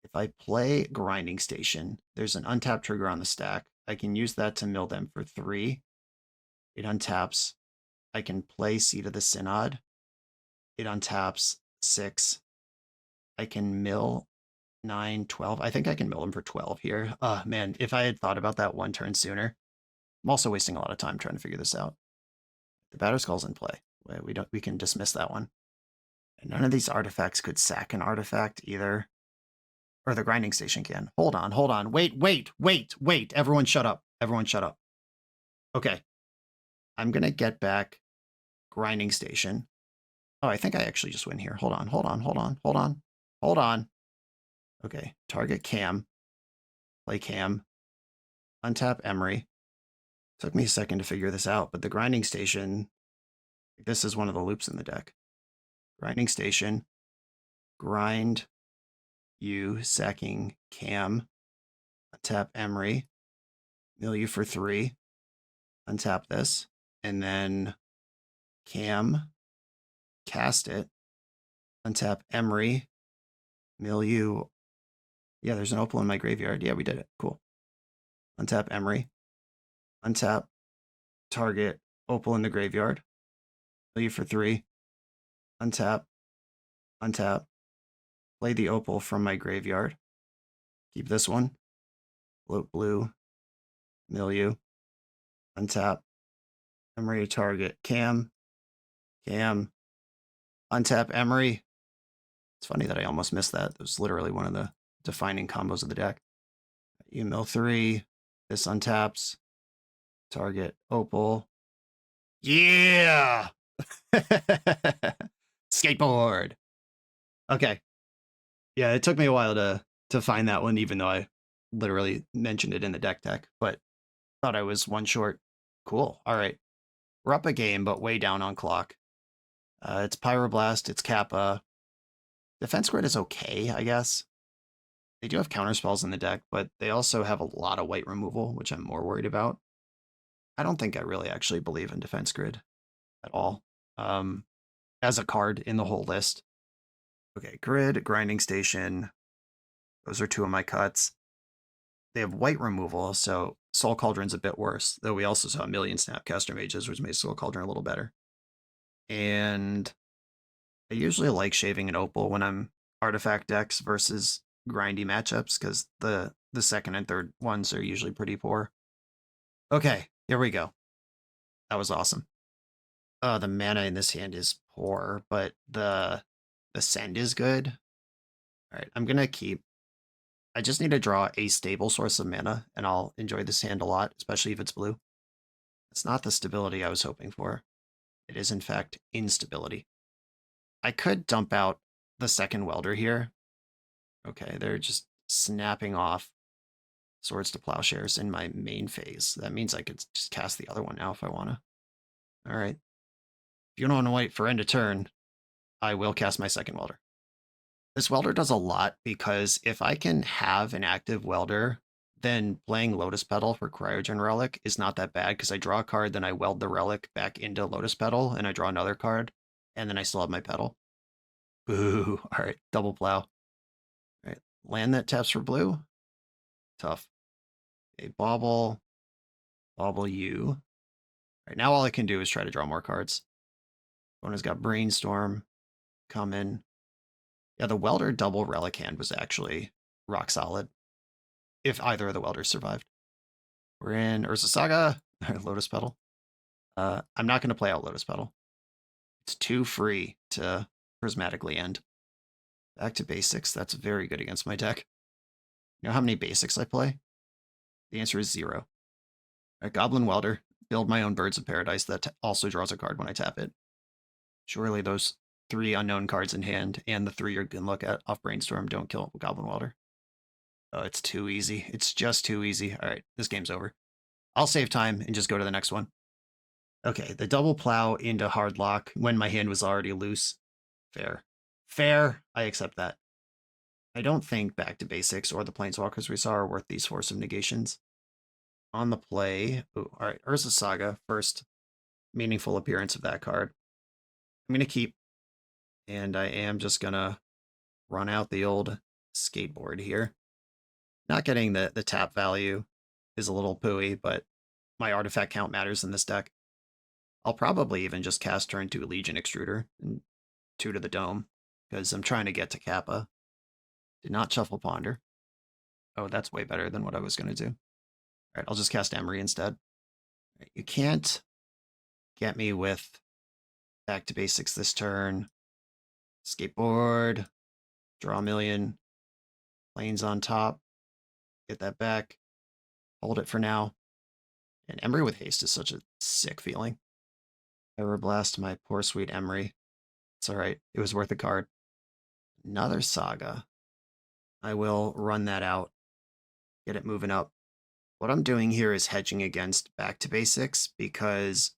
If I play Grinding Station, there's an untap trigger on the stack. I can use that to mill them for 3. It untaps. I can play Seed of the Synod. It untaps 6. I can mill 9, 12. I think I can mill them for 12 here. Man, if I had thought about that one turn sooner. I'm also wasting a lot of time trying to figure this out. The Batterskull's in play. We can dismiss that one. And none of these artifacts could sack an artifact either. Or the Grinding Station can. Hold on. Wait. Everyone shut up. Okay. I'm going to get back Grinding Station. Oh, I think I actually just win here. Hold on. Okay. Target Cam. Play Cam. Untap Emery. Took me a second to figure this out, but the Grinding Station, this is one of the loops in the deck. Grinding Station. Grind you, sacking Cam. Untap Emery. Mill you for 3. Untap this. And then Cam. Cast it. Untap Emery. Mill you. Yeah, there's an Opal in my graveyard. Yeah, we did it. Cool. Untap Emery. Untap. Target Opal in the graveyard. Mill you for 3. Untap. Play the Opal from my graveyard. Keep this one. Float blue. Mill you. Untap. Emery target. Cam. Untap Emery. It's funny that I almost missed that. It was literally one of the defining combos of the deck. You mill 3. This untaps. Target Opal. Yeah! Skateboard. Okay. Yeah, it took me a while to find that one, even though I literally mentioned it in the deck, but thought I was one short. Cool. All right. We're up a game, but way down on clock. It's Pyroblast, it's Kappa. Defense Grid is okay, I guess. They do have counterspells in the deck, but they also have a lot of white removal, which I'm more worried about. I don't think I really actually believe in Defense Grid at all. As a card in the whole list. Okay, Grid, Grinding Station. Those are 2 of my cuts. They have white removal, so Soul Cauldron's a bit worse, though we also saw a million Snapcaster Mages, which made Soul Cauldron a little better. And I usually like shaving an Opal when I'm artifact decks versus grindy matchups, because the second and third ones are usually pretty poor. Okay, here we go. That was awesome. The mana in this hand is poor, but the send is good. All right, I'm going to keep. I just need to draw a stable source of mana, and I'll enjoy this hand a lot, especially if it's blue. It's not the stability I was hoping for. It is, in fact, instability. I could dump out the second welder here. Okay, they're just snapping off Swords to Plowshares in my main phase. That means I could just cast the other one now if I want to. All right. If you don't want to wait for end of turn, I will cast my second welder. This welder does a lot because if I can have an active welder, then playing Lotus Petal for Cryogen Relic is not that bad because I draw a card, then I weld the relic back into Lotus Petal, and I draw another card, and then I still have my petal. Ooh, all right, double plow. All right, land that taps for blue. Tough. A bauble, bauble you. All right, now all I can do is try to draw more cards. Opponent's got Brainstorm coming. Yeah, the welder double relic hand was actually rock solid. If either of the welders survived. We're in Urza Saga, Lotus Petal. I'm not going to play out Lotus Petal. It's too free to prismatically end. Back to basics. That's very good against my deck. You know how many basics I play? The answer is 0. Right, Goblin Welder. Build my own Birds of Paradise that also draws a card when I tap it. Surely those 3 unknown cards in hand and the 3 you can look at off Brainstorm don't kill Goblin Welder. Oh, it's too easy. It's just too easy. All right, this game's over. I'll save time and just go to the next one. Okay, the double plow into hard lock when my hand was already loose. Fair. Fair. I accept that. I don't think Back to Basics or the Planeswalkers we saw are worth these Force of Negations. On the play. Ooh, all right, Urza Saga, first meaningful appearance of that card. I'm going to keep, and I am just going to run out the old skateboard here. Not getting the tap value is a little pooey, but my artifact count matters in this deck. I'll probably even just cast turn 2 Legion Extruder and 2 to the Dome, because I'm trying to get to Kappa. Did not shuffle Ponder. Oh, that's way better than what I was going to do. All right, I'll just cast Emery instead. Right, you can't get me with Back to Basics this turn. Skateboard, draw a million, planes on top, get that back, hold it for now. And Emery with haste is such a sick feeling. Everblast my poor sweet Emery. It's all right. It was worth a card. Another Saga. I will run that out. Get it moving up. What I'm doing here is hedging against Back to Basics because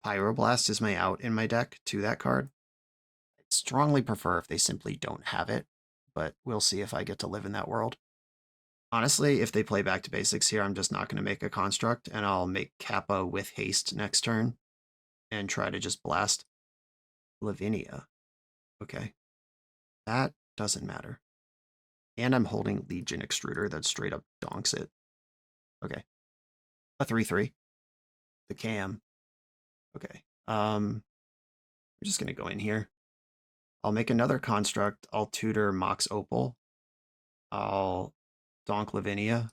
Pyroblast is my out in my deck to that card. I strongly prefer if they simply don't have it, but we'll see if I get to live in that world. Honestly, if they play Back to Basics here, I'm just not going to make a construct, and I'll make Kappa with haste next turn and try to just blast Lavinia. Okay. That doesn't matter. And I'm holding Legion Extruder that straight up donks it. Okay. A 3/3. The cam. Okay. I'm just going to go in here. I'll make another construct. I'll tutor Mox Opal. I'll donk Lavinia.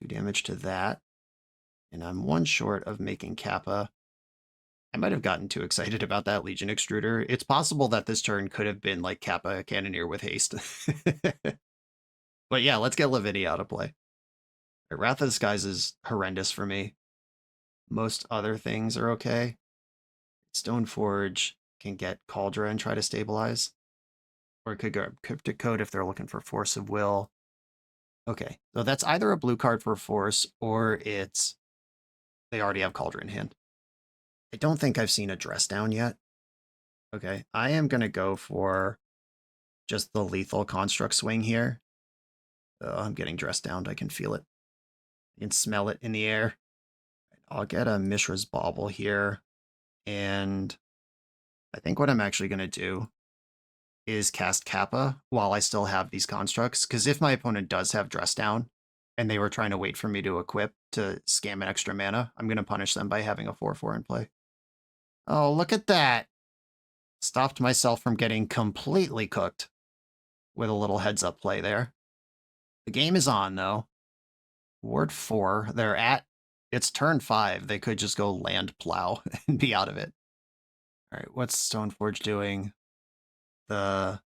2 damage to that. And I'm 1 short of making Kappa. I might have gotten too excited about that Legion Extruder. It's possible that this turn could have been like Kappa Cannoneer with haste. But yeah, let's get Lavinia out of play. Wrath of the Skies is horrendous for me. Most other things are okay. Stoneforge can get Cauldron and try to stabilize. Or it could go Cryptic Code if they're looking for Force of Will. Okay, so that's either a blue card for Force or it's they already have Cauldron in hand. I don't think I've seen a Dress Down yet. Okay, I am going to go for just the lethal construct swing here. Oh, I'm getting Dress Downed. I can feel it. I can smell it in the air. I'll get a Mishra's Bauble here. And I think what I'm actually going to do is cast Kappa while I still have these constructs. Because if my opponent does have Dress Down and they were trying to wait for me to equip to scam an extra mana, I'm going to punish them by having a 4/4 in play. Oh, look at that. Stopped myself from getting completely cooked with a little heads up play there. The game is on, though. Ward 4. They're at... It's turn 5. They could just go land plow and be out of it. All right, what's Stoneforge doing? The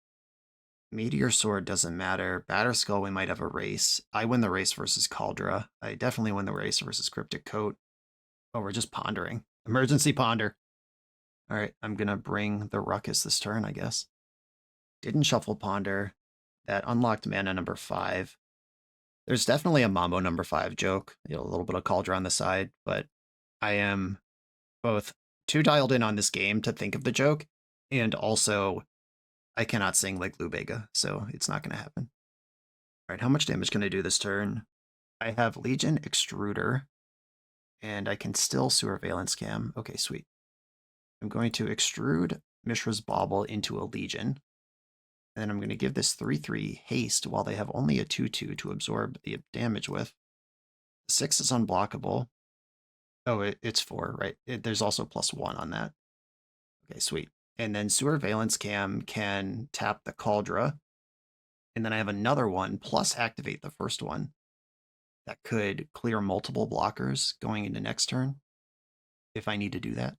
Meteor Sword doesn't matter. Batterskull, we might have a race. I win the race versus Cauldra. I definitely win the race versus Cryptic Coat. Oh, we're just pondering. Emergency ponder. All right, I'm going to bring the Ruckus this turn, I guess. Didn't shuffle Ponder. That unlocked mana number 5. There's definitely a Mambo number 5 joke, a little bit of Cauldron on the side, but I am both too dialed in on this game to think of the joke, and also I cannot sing like Lou Bega, so it's not going to happen. All right, how much damage can I do this turn? I have Legion Extruder, and I can still Sewer-Veillence Cam. Okay, sweet. I'm going to extrude Mishra's Bauble into a Legion. And then I'm going to give this 3/3 haste while they have only a 2/2 to absorb the damage with. 6 is unblockable. Oh, it's 4, right? There's also +1 on that. Okay, sweet. And then Sewer-Veillence Cam can tap the Cauldron. And then I have another one, plus activate the first one. That could clear multiple blockers going into next turn, if I need to do that.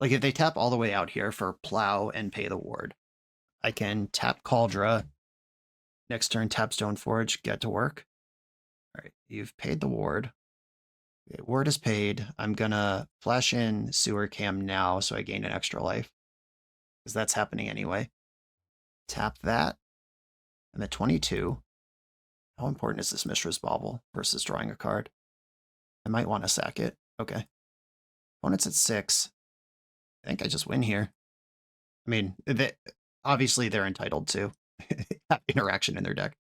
Like, if they tap all the way out here for Plow and pay the ward, I can tap Cauldron. Next turn, tap Stoneforge, get to work. All right, you've paid the ward. Okay, ward is paid. I'm gonna flash in Sewer Cam now so I gain an extra life, because that's happening anyway. Tap that, and the 22. How important is this Mishra's Bauble versus drawing a card? I might want to sack it. Okay. Opponent's at 6. I think I just win here. I mean, obviously they're entitled to have interaction in their deck.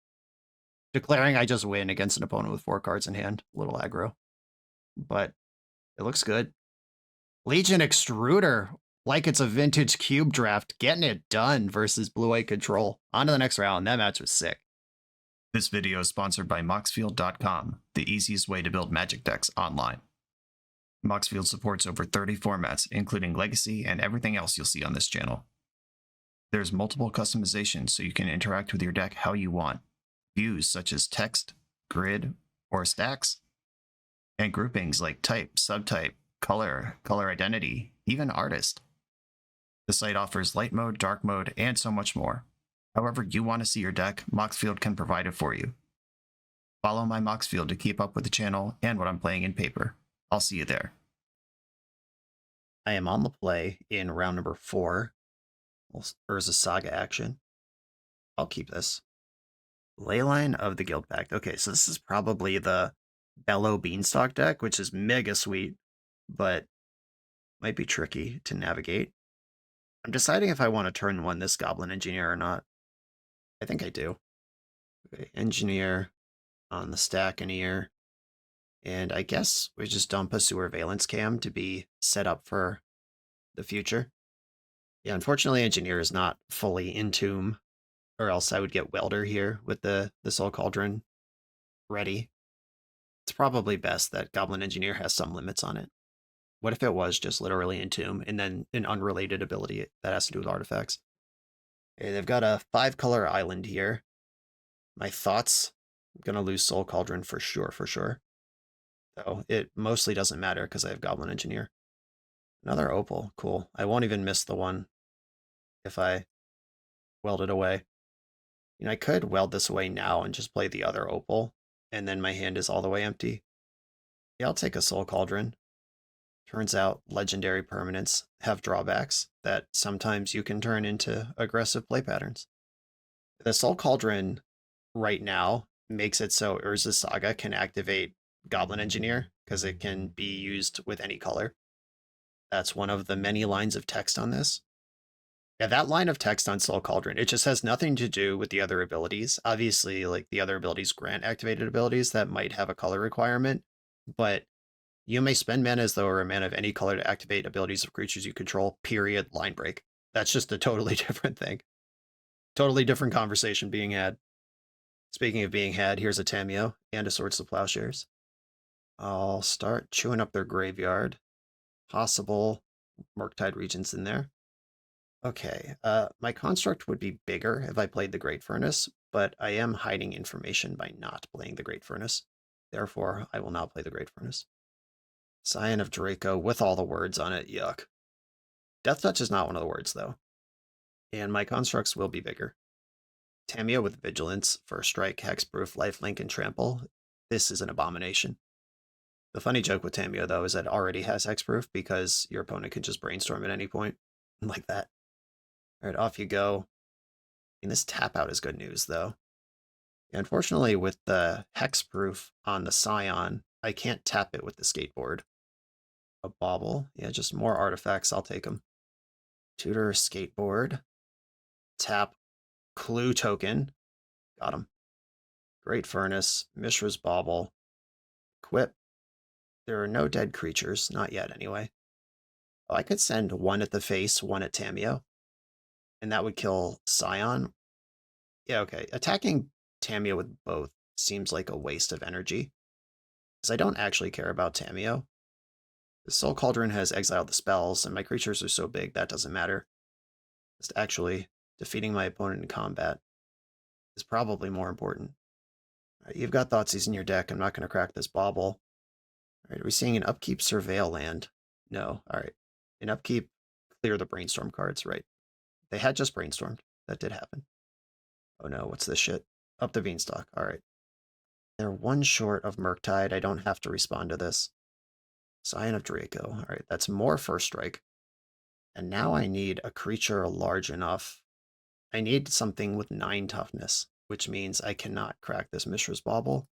Declaring I just win against an opponent with 4 cards in hand, a little aggro. But it looks good. Legion Extruder, like it's a vintage cube draft, getting it done versus Blue-White Control. On to the next round. That match was sick. This video is sponsored by Moxfield.com, the easiest way to build Magic decks online. Moxfield supports over 30 formats, including Legacy and everything else you'll see on this channel. There's multiple customizations so you can interact with your deck how you want. Views such as text, grid, or stacks. And groupings like type, subtype, color, color identity, even artist. The site offers light mode, dark mode, and so much more. However you want to see your deck, Moxfield can provide it for you. Follow my Moxfield to keep up with the channel and what I'm playing in paper. I'll see you there. I am on the play in round number 4. Urza Saga action. I'll keep this. Leyline of the Guild Pact. Okay, so this is probably the Bellow Beanstalk deck, which is mega sweet, but might be tricky to navigate. I'm deciding if I want to turn 1 this Goblin Engineer or not. I think I do. Okay, Engineer on the stack in here. And I guess we just dump a Sewer-Veillence Cam to be set up for the future. Yeah, unfortunately, Engineer is not fully in Tomb, or else I would get Welder here with the Soul Cauldron ready. It's probably best that Goblin Engineer has some limits on it. What if it was just literally in Tomb, and then an unrelated ability that has to do with artifacts? Okay, they've got a 5-color island here. My thoughts, I'm going to lose Soul Cauldron for sure, So it mostly doesn't matter because I have Goblin Engineer. Another Opal, cool. I won't even miss the one if I weld it away. You know, I could weld this away now and just play the other Opal, and then my hand is all the way empty. Yeah, I'll take a Soul Cauldron. Turns out legendary permanents have drawbacks that sometimes you can turn into aggressive play patterns. The Soul Cauldron right now makes it so Urza Saga can activate Goblin Engineer because it can be used with any color. That's one of the many lines of text on this. Yeah, that line of text on Soul Cauldron, it just has nothing to do with the other abilities. Obviously, like the other abilities grant activated abilities that might have a color requirement, but you may spend mana as though or a mana of any color to activate abilities of creatures you control, period, line break. That's just a totally different thing. Totally different conversation being had. Speaking of being had, here's a Tameo and a Swords of Plowshares. I'll start chewing up their graveyard. Possible Murktide Regions in there. Okay, my construct would be bigger if I played the Great Furnace, but I am hiding information by not playing the Great Furnace. Therefore, I will not play the Great Furnace. Scion of Draco with all the words on it, yuck. Death Touch is not one of the words, though. And my constructs will be bigger. Tameo with Vigilance, First Strike, Hexproof, Lifelink, and Trample. This is an abomination. The funny joke with Tamio, though, is that it already has hexproof because your opponent can just brainstorm at any point. Like that. All right, off you go. And this tap out is good news, though. Unfortunately, with the hexproof on the Scion, I can't tap it with the skateboard. A bauble. Yeah, just more artifacts. I'll take them. Tutor, skateboard. Tap, clue token. Got him. Great furnace. Mishra's bauble. Equip. There are no dead creatures. Not yet, anyway. Oh, I could send one at the face, one at Tamio. And that would kill Scion. Yeah, okay. Attacking Tamio with both seems like a waste of energy. Because I don't actually care about Tamio. The Soul Cauldron has exiled the spells, and my creatures are so big that doesn't matter. Just actually defeating my opponent in combat is probably more important. All right, you've got Thoughtseize in your deck. I'm not going to crack this bauble. All right, are we seeing an upkeep Surveil land? No. All right. An upkeep, clear the brainstorm cards, right? They had just brainstormed. That did happen. Oh no, what's this shit? Up the Beanstalk. All right. They're one short of Murktide. I don't have to respond to this. Scion of Draco. All right, that's more first strike. And now I need a creature large enough. I need something with 9 toughness, which means I cannot crack this Mishra's Bauble.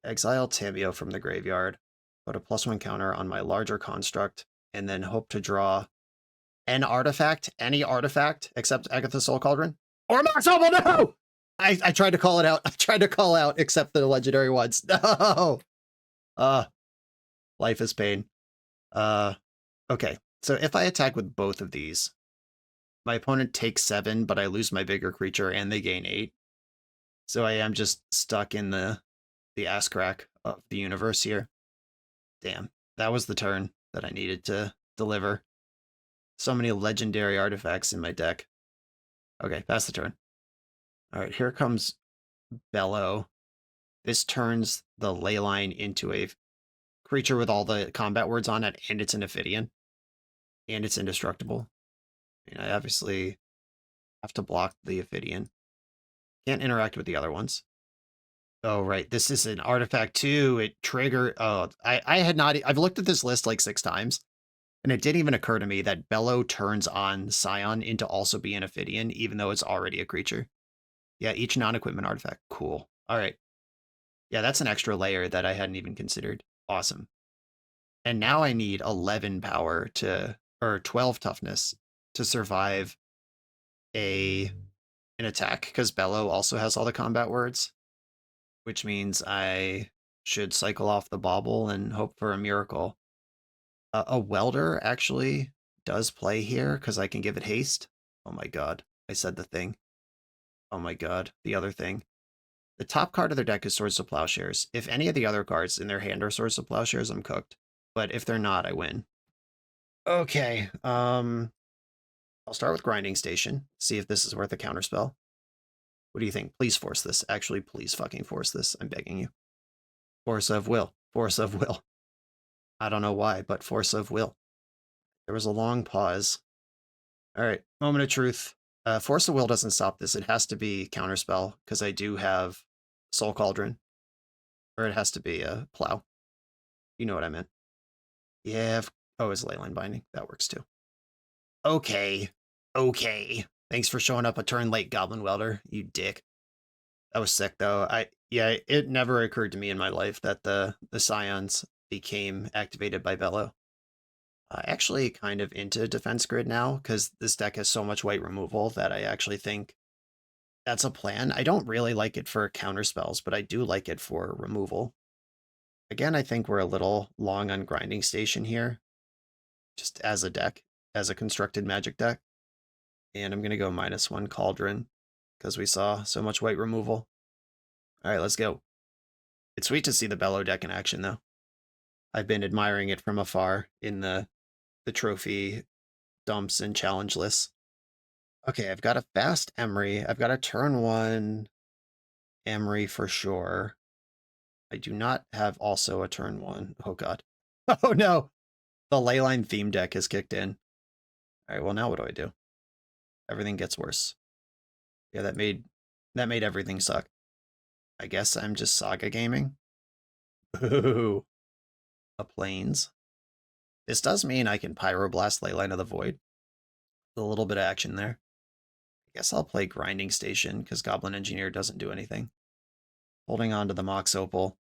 Exile Tamio from the graveyard, put a +1 counter on my larger construct, and then hope to draw an artifact, any artifact, except Agatha's Soul Cauldron. Or Mox Opal, no! I tried to call it out. I tried to call out, except the legendary ones. No! Life is pain. Okay. So if I attack with both of these, my opponent takes 7, but I lose my bigger creature and they gain 8. So I am just stuck in the ass crack of the universe here. Damn. That was the turn that I needed to deliver. So many legendary artifacts in my deck. Okay, pass the turn. All right, here comes Bellow. This turns the Leyline into a creature with all the combat words on it, and it's an Ophidian. And it's indestructible. And I obviously have to block the Ophidian. Can't interact with the other ones. Oh, right. This is an artifact too. It triggered... Oh, I had not... I've looked at this list like 6 times. And it didn't even occur to me that Bellow turns on Scion into also be an Ophidian, even though it's already a creature. Yeah, each non-equipment artifact. Cool. All right. Yeah, that's an extra layer that I hadn't even considered. Awesome. And now I need 11 power to... Or 12 toughness to survive an attack, because Bellow also has all the combat words, which means I should cycle off the bauble and hope for a miracle. A welder actually does play here because I can give it haste. Oh my god, I said the thing. Oh my god, the other thing. The top card of their deck is Swords of Plowshares. If any of the other cards in their hand are Swords of Plowshares, I'm cooked. But if they're not, I win. Okay, I'll start with Grinding Station, see if this is worth a counterspell. What do you think? Please force this. Actually, please fucking force this. I'm begging you. Force of will. Force of will. I don't know why, but force of will. There was a long pause. All right, moment of truth. Force of will doesn't stop this. It has to be counterspell, because I do have Soul Cauldron. Or it has to be a plow. You know what I meant. Yeah, oh, it's Leyline Binding. That works too. Okay. Okay. Thanks for showing up a turn late, Goblin Welder, you dick. That was sick, though. Yeah, it never occurred to me in my life that the Scions became activated by Bellow. Actually kind of into Defense Grid now, because this deck has so much white removal that I actually think that's a plan. I don't really like it for counter spells, but I do like it for removal. Again, I think we're a little long on Grinding Station here, just as a deck, as a constructed Magic deck. And I'm going to go -1 Cauldron, because we saw so much white removal. All right, let's go. It's sweet to see the Bellow deck in action, though. I've been admiring it from afar in the trophy dumps and challenge lists. Okay, I've got a fast Emery. I've got a turn 1 Emery for sure. I do not have also a turn 1. Oh, God. Oh, no. The Leyline theme deck has kicked in. All right, well, now what do? Everything gets worse. Yeah, that made everything suck. I guess I'm just Saga gaming. Ooh. a Plains. This does mean I can Pyroblast Leyline of the Void. A little bit of action there. I guess I'll play Grinding Station because Goblin Engineer doesn't do anything. Holding on to the Mox Opal.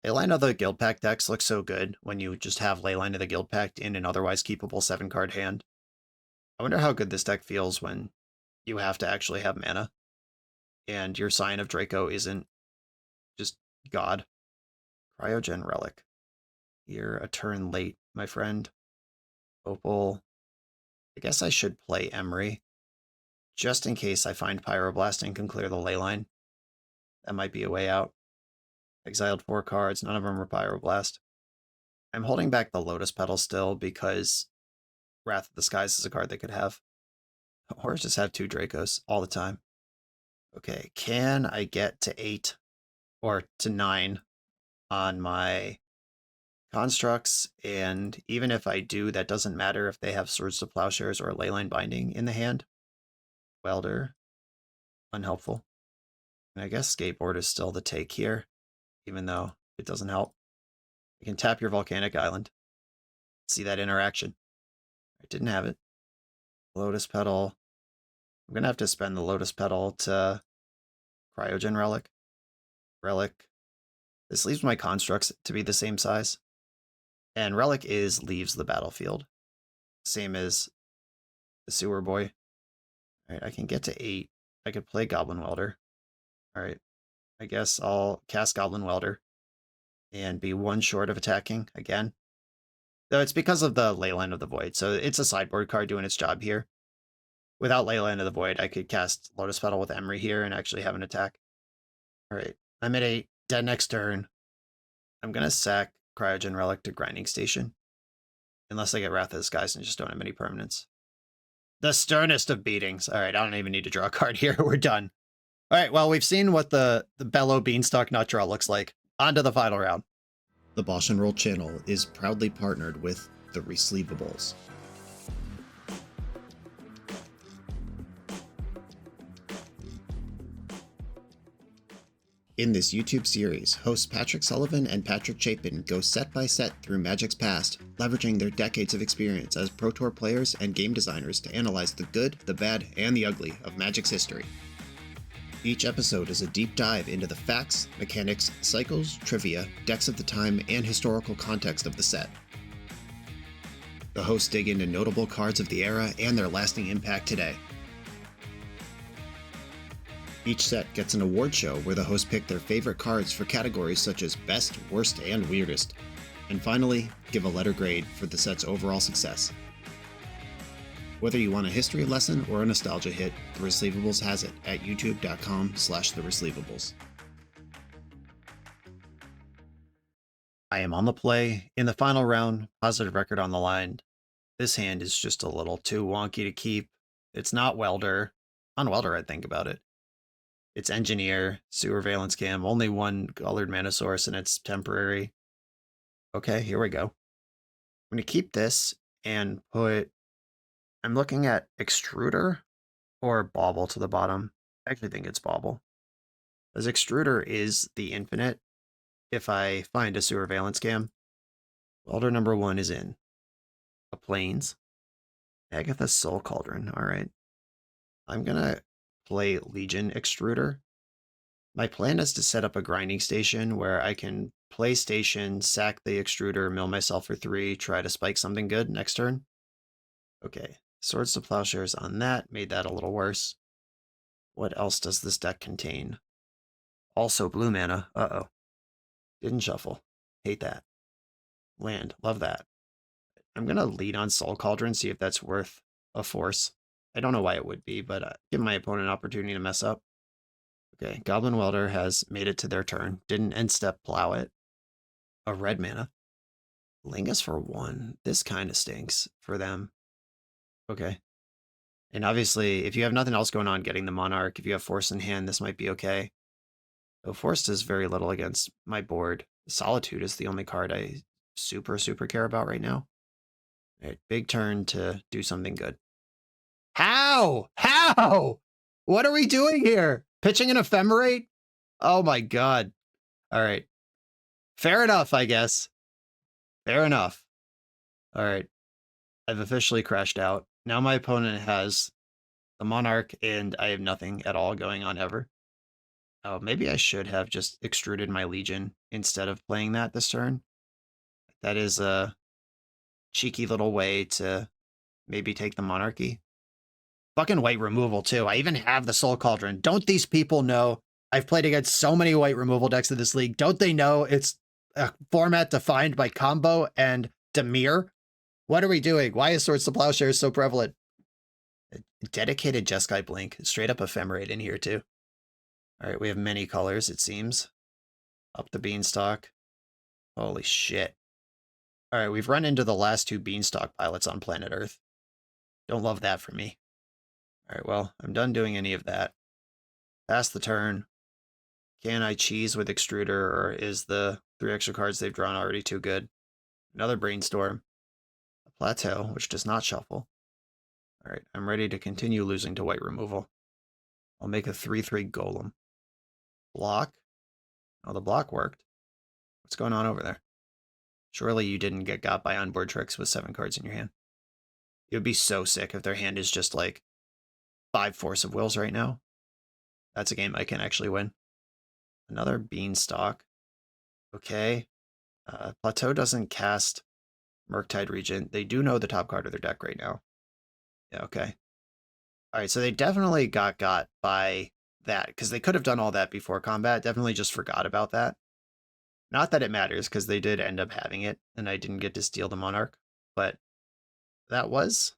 Leyline of the Guild Pact decks look so good when you just have Leyline of the Guild Pact in an otherwise keepable 7-card hand. I wonder how good this deck feels when you have to actually have mana and your Sign of Draco isn't just God. Cryogen Relic. You're a turn late, my friend. Opal. I guess I should play Emery. Just in case I find Pyroblast and can clear the Leyline. That might be a way out. Exiled 4 cards, none of them are Pyroblast. I'm holding back the Lotus Petal still because Wrath of the Skies is a card they could have. Or just have 2 Dracos all the time. Okay, can I get to 8 or to 9 on my constructs? And even if I do, that doesn't matter if they have Swords to Plowshares or Leyline Binding in the hand. Welder, unhelpful. And I guess Skateboard is still the take here, even though it doesn't help. You can tap your Volcanic Island. See that interaction. I didn't have it. Lotus Petal. I'm going to have to spend the Lotus Petal to Cryogen Relic. Relic. This leaves my constructs to be the same size. And Relic leaves the battlefield. Same as the Sewer Boy. Alright, I can get to 8. I could play Goblin Welder. Alright, I guess I'll cast Goblin Welder and be 1 short of attacking again. Though it's because of the Leyline of the Void, so it's a sideboard card doing its job here. Without Leyline of the Void, I could cast Lotus Petal with Emery here and actually have an attack. Alright, I'm at 8. Dead next turn. I'm going to sack Cryogen Relic to Grinding Station. Unless I get Wrath of the Skies and just don't have any permanents. The sternest of beatings. Alright, I don't even need to draw a card here. We're done. Alright, well, we've seen what the Bellow Beanstalk Nut Draw looks like. On to the final round. The BoshNRoll channel is proudly partnered with the Resleevables. In this YouTube series, hosts Patrick Sullivan and Patrick Chapin go set by set through Magic's past, leveraging their decades of experience as Pro Tour players and game designers to analyze the good, the bad, and the ugly of Magic's history. Each episode is a deep dive into the facts, mechanics, cycles, trivia, decks of the time, and historical context of the set. The hosts dig into notable cards of the era and their lasting impact today. Each set gets an award show where the hosts pick their favorite cards for categories such as Best, Worst, and Weirdest. And finally, give a letter grade for the set's overall success. Whether you want a history lesson or a nostalgia hit, The Resleevables has it at youtube.com/theresleevables. I am on the play. In the final round, positive record on the line. This hand is just a little too wonky to keep. It's not Welder. On Welder, I'd think about it. It's Engineer, Sewer-Veillence Cam, only 1 colored mana source, and it's temporary. Okay, here we go. I'm going to keep this and put... I'm looking at Extruder or Bauble to the bottom. I actually think it's Bauble. As Extruder is the infinite, if I find a Sewer-Veillence Cam, Welder number 1 is in. A Plains. Agatha's Soul Cauldron, alright. I'm going to play Legion Extruder. My plan is to set up a grinding station where I can play station, sack the extruder, mill myself for 3, try to spike something good next turn. Okay, Swords to Plowshares on that, made that a little worse. What else does this deck contain? Also blue mana, uh-oh. Didn't shuffle, hate that. Land, love that. I'm gonna lead on Soul Cauldron, see if that's worth a force. I don't know why it would be, but give my opponent an opportunity to mess up. Okay, Goblin Welder has made it to their turn. Didn't end step plow it. A red mana. Lingus for 1. This kind of stinks for them. Okay. And obviously, if you have nothing else going on getting the Monarch, if you have Force in hand, this might be okay. Though Force does very little against my board. Solitude is the only card I super care about right now. All right, big turn to do something good. How? How? What are we doing here? Pitching an Ephemerate? Oh my god. All right. Fair enough, I guess. Fair enough. All right. I've officially crashed out. Now my opponent has the Monarch, and I have nothing at all going on ever. Oh, maybe I should have just extruded my Legion instead of playing that this turn. That is a cheeky little way to maybe take the Monarchy. Fucking white removal, too. I even have the Soul Cauldron. Don't these people know? I've played against so many white removal decks in this league. Don't they know it's a format defined by combo and Demir? What are we doing? Why is Swords to Plowshares so prevalent? A dedicated Jeskai Blink. Straight up Ephemerate in here, too. All right, we have many colors, it seems. Up the Beanstalk. Holy shit. All right, we've run into the last two Beanstalk pilots on planet Earth. Don't love that for me. All right, well, I'm done doing any of that. Pass the turn. Can I cheese with Extruder, or is the 3 extra cards they've drawn already too good? Another Brainstorm. A Plateau, which does not shuffle. All right, I'm ready to continue losing to white removal. I'll make a 3/3 Golem. Block. Oh, the block worked. What's going on over there? Surely you didn't get got by onboard tricks with 7 cards in your hand. It would be so sick if their hand is just like 5 Force of Wills right now. That's a game I can actually win. Another Beanstalk. Okay. Plateau doesn't cast Murktide Regent. They do know the top card of their deck right now. Yeah, okay. All right, so they definitely got by that, because they could have done all that before combat. Definitely just forgot about that. Not that it matters, because they did end up having it, and I didn't get to steal the Monarch, but that was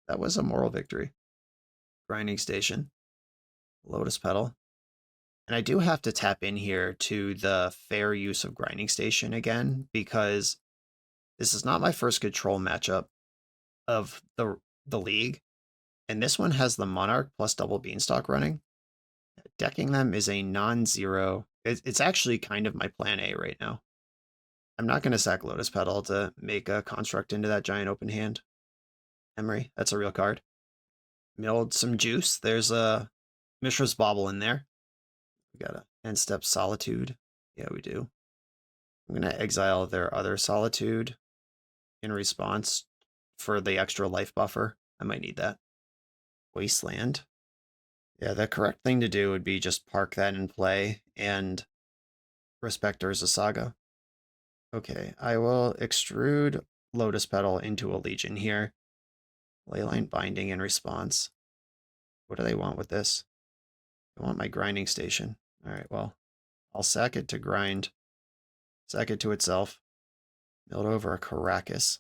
a moral victory. Grinding Station. Lotus Petal. And I do have to tap in here to the fair use of Grinding Station again, because this is not my first control matchup of the league. And this one has the Monarch plus double Beanstalk running. Decking them is a non-zero. It's actually kind of my plan A right now. I'm not going to sack Lotus Petal to make a construct into that giant open hand. Emery, that's a real card. Milled some juice. There's a Mishra's Bauble in there. We got a end step Solitude. Yeah, we do. I'm going to exile their other Solitude in response for the extra life buffer. I might need that. Wasteland. Yeah, the correct thing to do would be just park that in play and respect Urza Saga. Okay, I will extrude Lotus Petal into a Legion here. Leyline Binding in response. What do they want with this? They want my Grinding Station. All right, well, I'll sack it to grind. Sack it to itself. Build over a Caracas,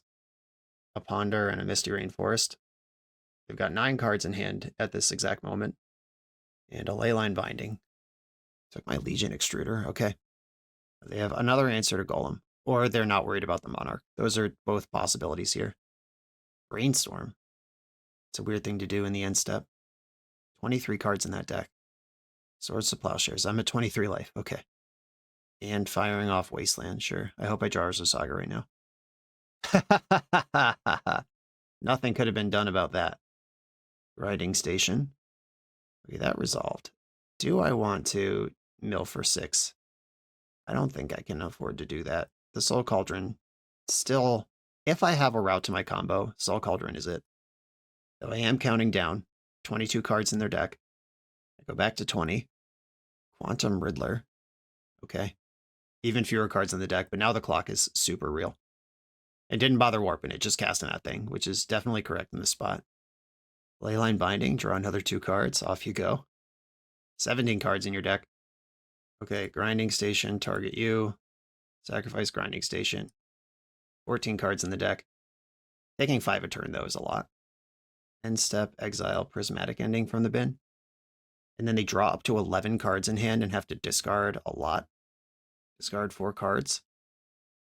a Ponder, and a Misty Rainforest. They've got 9 cards in hand at this exact moment. And a Leyline Binding. Took my Legion Extruder. Okay. They have another answer to Golem. Or they're not worried about the Monarch. Those are both possibilities here. Brainstorm. It's a weird thing to do in the end step. 23 cards in that deck. Swords to Plowshares. I'm at 23 life. Okay. And firing off Wasteland. Sure. I hope I draw Urza Saga right now. Nothing could have been done about that. Grinding Station. Okay, that resolved. Do I want to mill for 6? I don't think I can afford to do that. The Soul Cauldron, still, if I have a route to my combo, Soul Cauldron is it. Though I am counting down. 22 cards in their deck. I go back to 20. Quantum Riddler. Okay. Even fewer cards in the deck, but now the clock is super real. And didn't bother warping it, just casting that thing, which is definitely correct in this spot. Leyline Binding, draw another 2 cards, off you go. 17 cards in your deck. Okay, Grinding Station, target you. Sacrifice Grinding Station. 14 cards in the deck. Taking 5 a turn, though, is a lot. End step, exile Prismatic Ending from the bin. And then they draw up to 11 cards in hand and have to discard a lot. Discard 4 cards.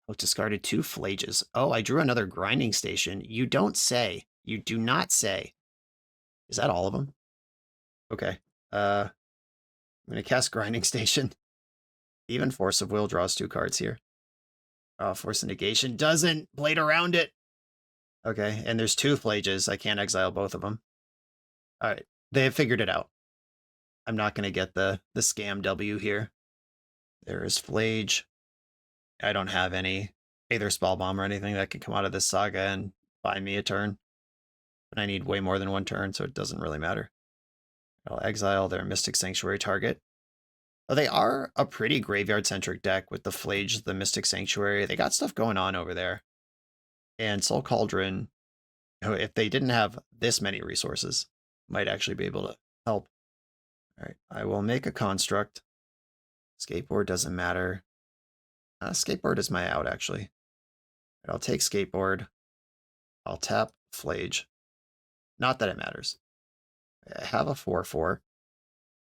Oh, discarded 2 Flages. Oh, I drew another Grinding Station. You don't say. You do not say. Is that all of them? Okay. I'm going to cast Grinding Station. Even Force of Will draws 2 cards here. Force of Negation doesn't. Played around it. Okay, and there's 2 Flages. I can't exile both of them. All right, they have figured it out. I'm not going to get the scam W here. There is Flage. I don't have any. Aether Spell Bomb or anything that could come out of this saga and buy me a turn. But I need way more than one turn, so it doesn't really matter. I'll exile their Mystic Sanctuary target. Oh, they are a pretty graveyard-centric deck with the Flage, the Mystic Sanctuary. They got stuff going on over there. And Soul Cauldron, if they didn't have this many resources, might actually be able to help. All right, I will make a construct. Skateboard doesn't matter. Skateboard is my out, actually. I'll take Skateboard. I'll tap Flage. Not that it matters. I have a 4/4.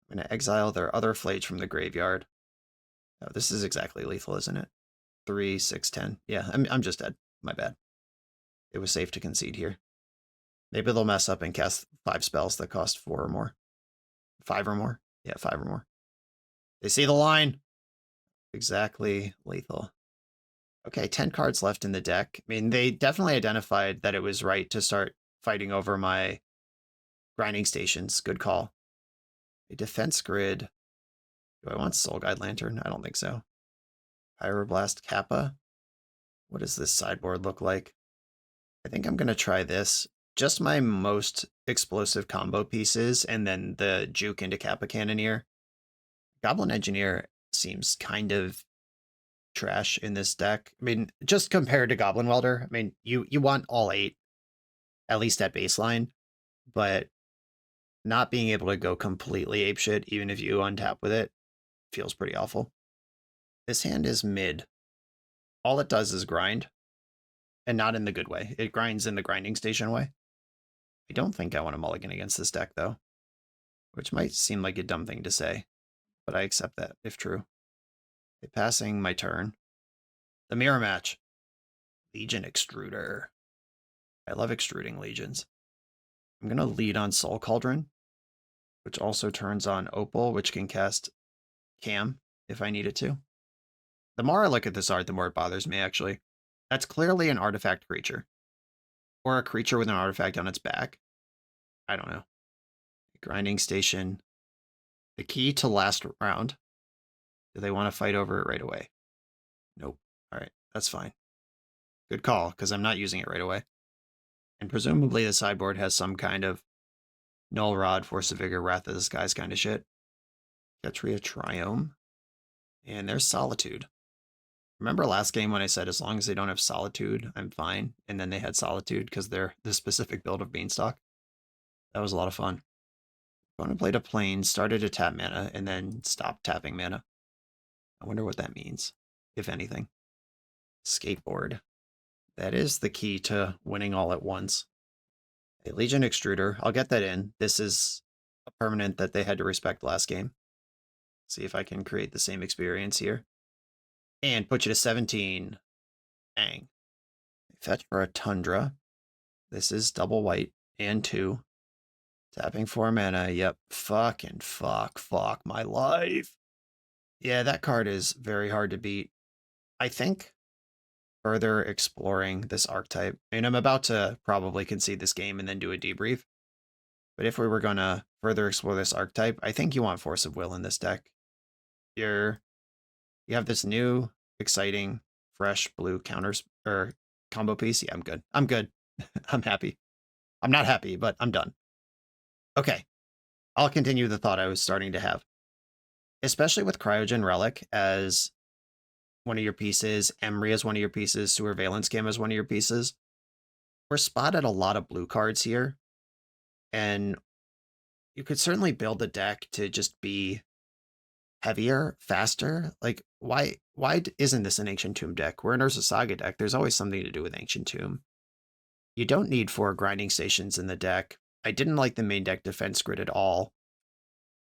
I'm going to exile their other Flage from the graveyard. Oh, this is exactly lethal, isn't it? 3, 6, 10. Yeah, I'm just dead. My bad. It was safe to concede here. Maybe they'll mess up and cast 5 spells that cost 4 or more. 5 or more? Yeah, 5 or more. They see the line. Exactly lethal. Okay, 10 cards left in the deck. I mean, they definitely identified that it was right to start fighting over my grinding stations. Good call. A defense grid. Do I want Soul Guide Lantern? I don't think so. Pyroblast Kappa. What does this sideboard look like? I think I'm going to try this. Just my most explosive combo pieces, and then the juke into Kappa Cannoneer. Goblin Engineer seems kind of trash in this deck. I mean, just compared to Goblin Welder, I mean, you want all 8, at least at baseline, but not being able to go completely apeshit, even if you untap with it, feels pretty awful. This hand is mid. All it does is grind, and not in the good way. It grinds in the grinding station way. I don't think I want to mulligan against this deck, though, which might seem like a dumb thing to say, but I accept that, if true. Passing my turn. The mirror match. Legion Extruder. I love extruding legions. I'm going to lead on Soul Cauldron, which also turns on Opal, which can cast Cam if I need it to. The more I look at this art, the more it bothers me, actually. That's clearly an artifact creature. Or a creature with an artifact on its back. I don't know. Grinding Station. The key to last round. Do they want to fight over it right away? Nope. All right, that's fine. Good call, because I'm not using it right away. And presumably the sideboard has some kind of Null Rod, Force of Vigor, Wrath of the Skies kind of shit. Ketria Triome. And there's Solitude. Remember last game when I said as long as they don't have Solitude, I'm fine? And then they had Solitude because they're the specific build of Beanstalk. That was a lot of fun. Opponent played a plane, started to tap mana, and then stopped tapping mana. I wonder what that means, if anything. Skateboard. That is the key to winning all at once. A Legion Extruder. I'll get that in. This is a permanent that they had to respect last game. See if I can create the same experience here. And put you to 17. Bang. Fetch for a Tundra. This is double white and 2. Tapping 4 mana. Yep. Fucking fuck my life. Yeah, that card is very hard to beat. I think further exploring this archetype, and I'm about to probably concede this game and then do a debrief. But if we were going to further explore this archetype, I think you want Force of Will in this deck. You have this new, exciting, fresh blue counters or combo piece. Yeah, I'm good. I'm good. I'm happy. I'm not happy, but I'm done. Okay. I'll continue the thought I was starting to have. Especially with Cryogen Relic as one of your pieces, Emery as one of your pieces, Sewer-Veillence Cam as one of your pieces. We're spotted a lot of blue cards here. And you could certainly build the deck to just be heavier, faster. Like, why isn't this an Ancient Tomb deck? We're an Urza Saga deck. There's always something to do with Ancient Tomb. You don't need 4 grinding stations in the deck. I didn't like the main deck defense grid at all.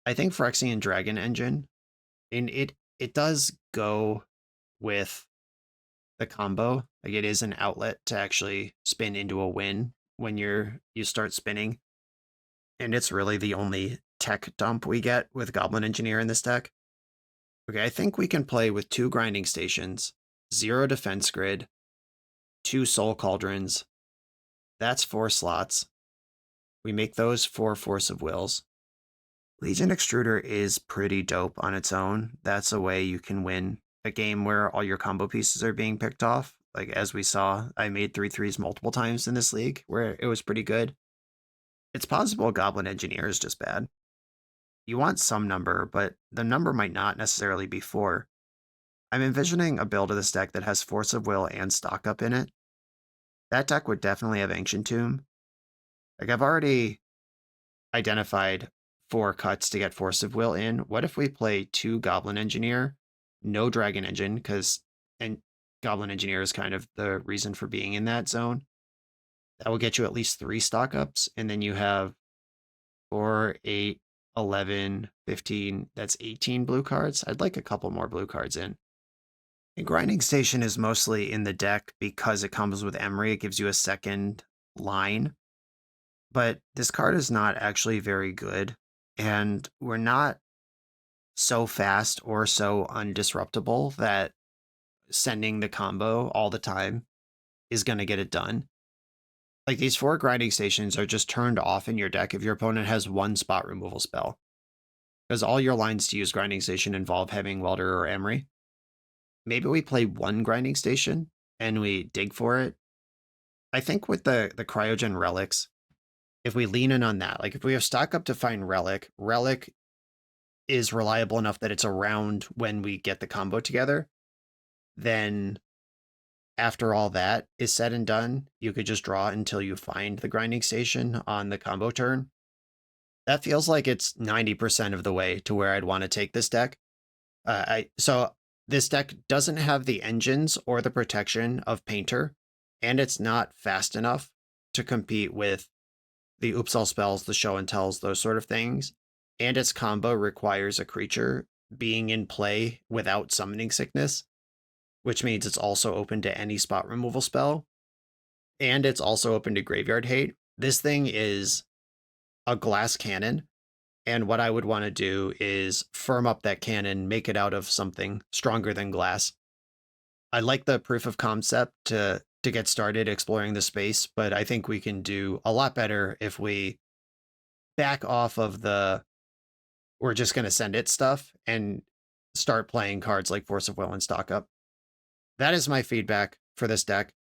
I think Phyrexian Dragon Engine, and it does go with the combo. Like, it is an outlet to actually spin into a win when you start spinning. And it's really the only tech dump we get with Goblin Engineer in this deck. Okay, I think we can play with 2 grinding stations, 0 defense grid, 2 Soul Cauldrons. That's 4 slots. We make those 4 Force of Wills. Legion Extruder is pretty dope on its own. That's a way you can win a game where all your combo pieces are being picked off. Like, as we saw, I made 3/3s multiple times in this league where it was pretty good. It's possible Goblin Engineer is just bad. You want some number, but the number might not necessarily be 4. I'm envisioning a build of this deck that has Force of Will and Stock Up in it. That deck would definitely have Ancient Tomb. Like, I've already identified 4 cuts to get Force of Will in. What if we play 2 Goblin Engineer, no Dragon Engine, because Goblin Engineer is kind of the reason for being in that zone. That will get you at least 3 stock ups, and then you have 4, 8, 11, 15, that's 18 blue cards. I'd like a couple more blue cards in. And Grinding Station is mostly in the deck because it comes with Emery. It gives you a second line. But this card is not actually very good, and we're not so fast or so undisruptible that sending the combo all the time is going to get it done. Like, these 4 Grinding Stations are just turned off in your deck if your opponent has 1 spot removal spell. Because all your lines to use Grinding Station involve having Welder or Emery. Maybe we play 1 Grinding Station and we dig for it. I think with the Cryogen Relics, if we lean in on that, like if we have stock up to find Relic is reliable enough that it's around when we get the combo together, then after all that is said and done, you could just draw until you find the Grinding Station on the combo turn. That feels like it's 90% of the way to where I'd want to take this deck. So this deck doesn't have the engines or the protection of Painter, and it's not fast enough to compete with the Oops All Spells, the Show and Tells, those sort of things. And its combo requires a creature being in play without Summoning Sickness, which means it's also open to any spot removal spell. And it's also open to Graveyard Hate. This thing is a glass cannon. And what I would want to do is firm up that cannon, make it out of something stronger than glass. I like the proof of concept to get started exploring the space, but I think we can do a lot better if we back off of the we're just going to send it stuff and start playing cards like Force of Will and Stock Up. That is my feedback for this deck.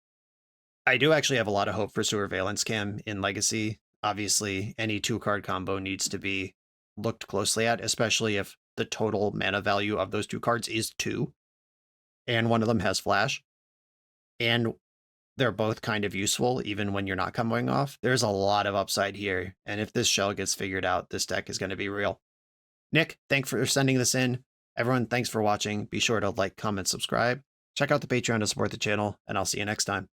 I do actually have a lot of hope for Sewer-Veillence Cam in Legacy. Obviously, any 2-card combo needs to be looked closely at, especially if the total mana value of those 2 cards is 2, and one of them has Flash, and they're both kind of useful even when you're not comboing off. There's a lot of upside here, and if this shell gets figured out, this deck is going to be real. Nick, thanks for sending this in. Everyone, thanks for watching. Be sure to like, comment, subscribe. Check out the Patreon to support the channel, and I'll see you next time.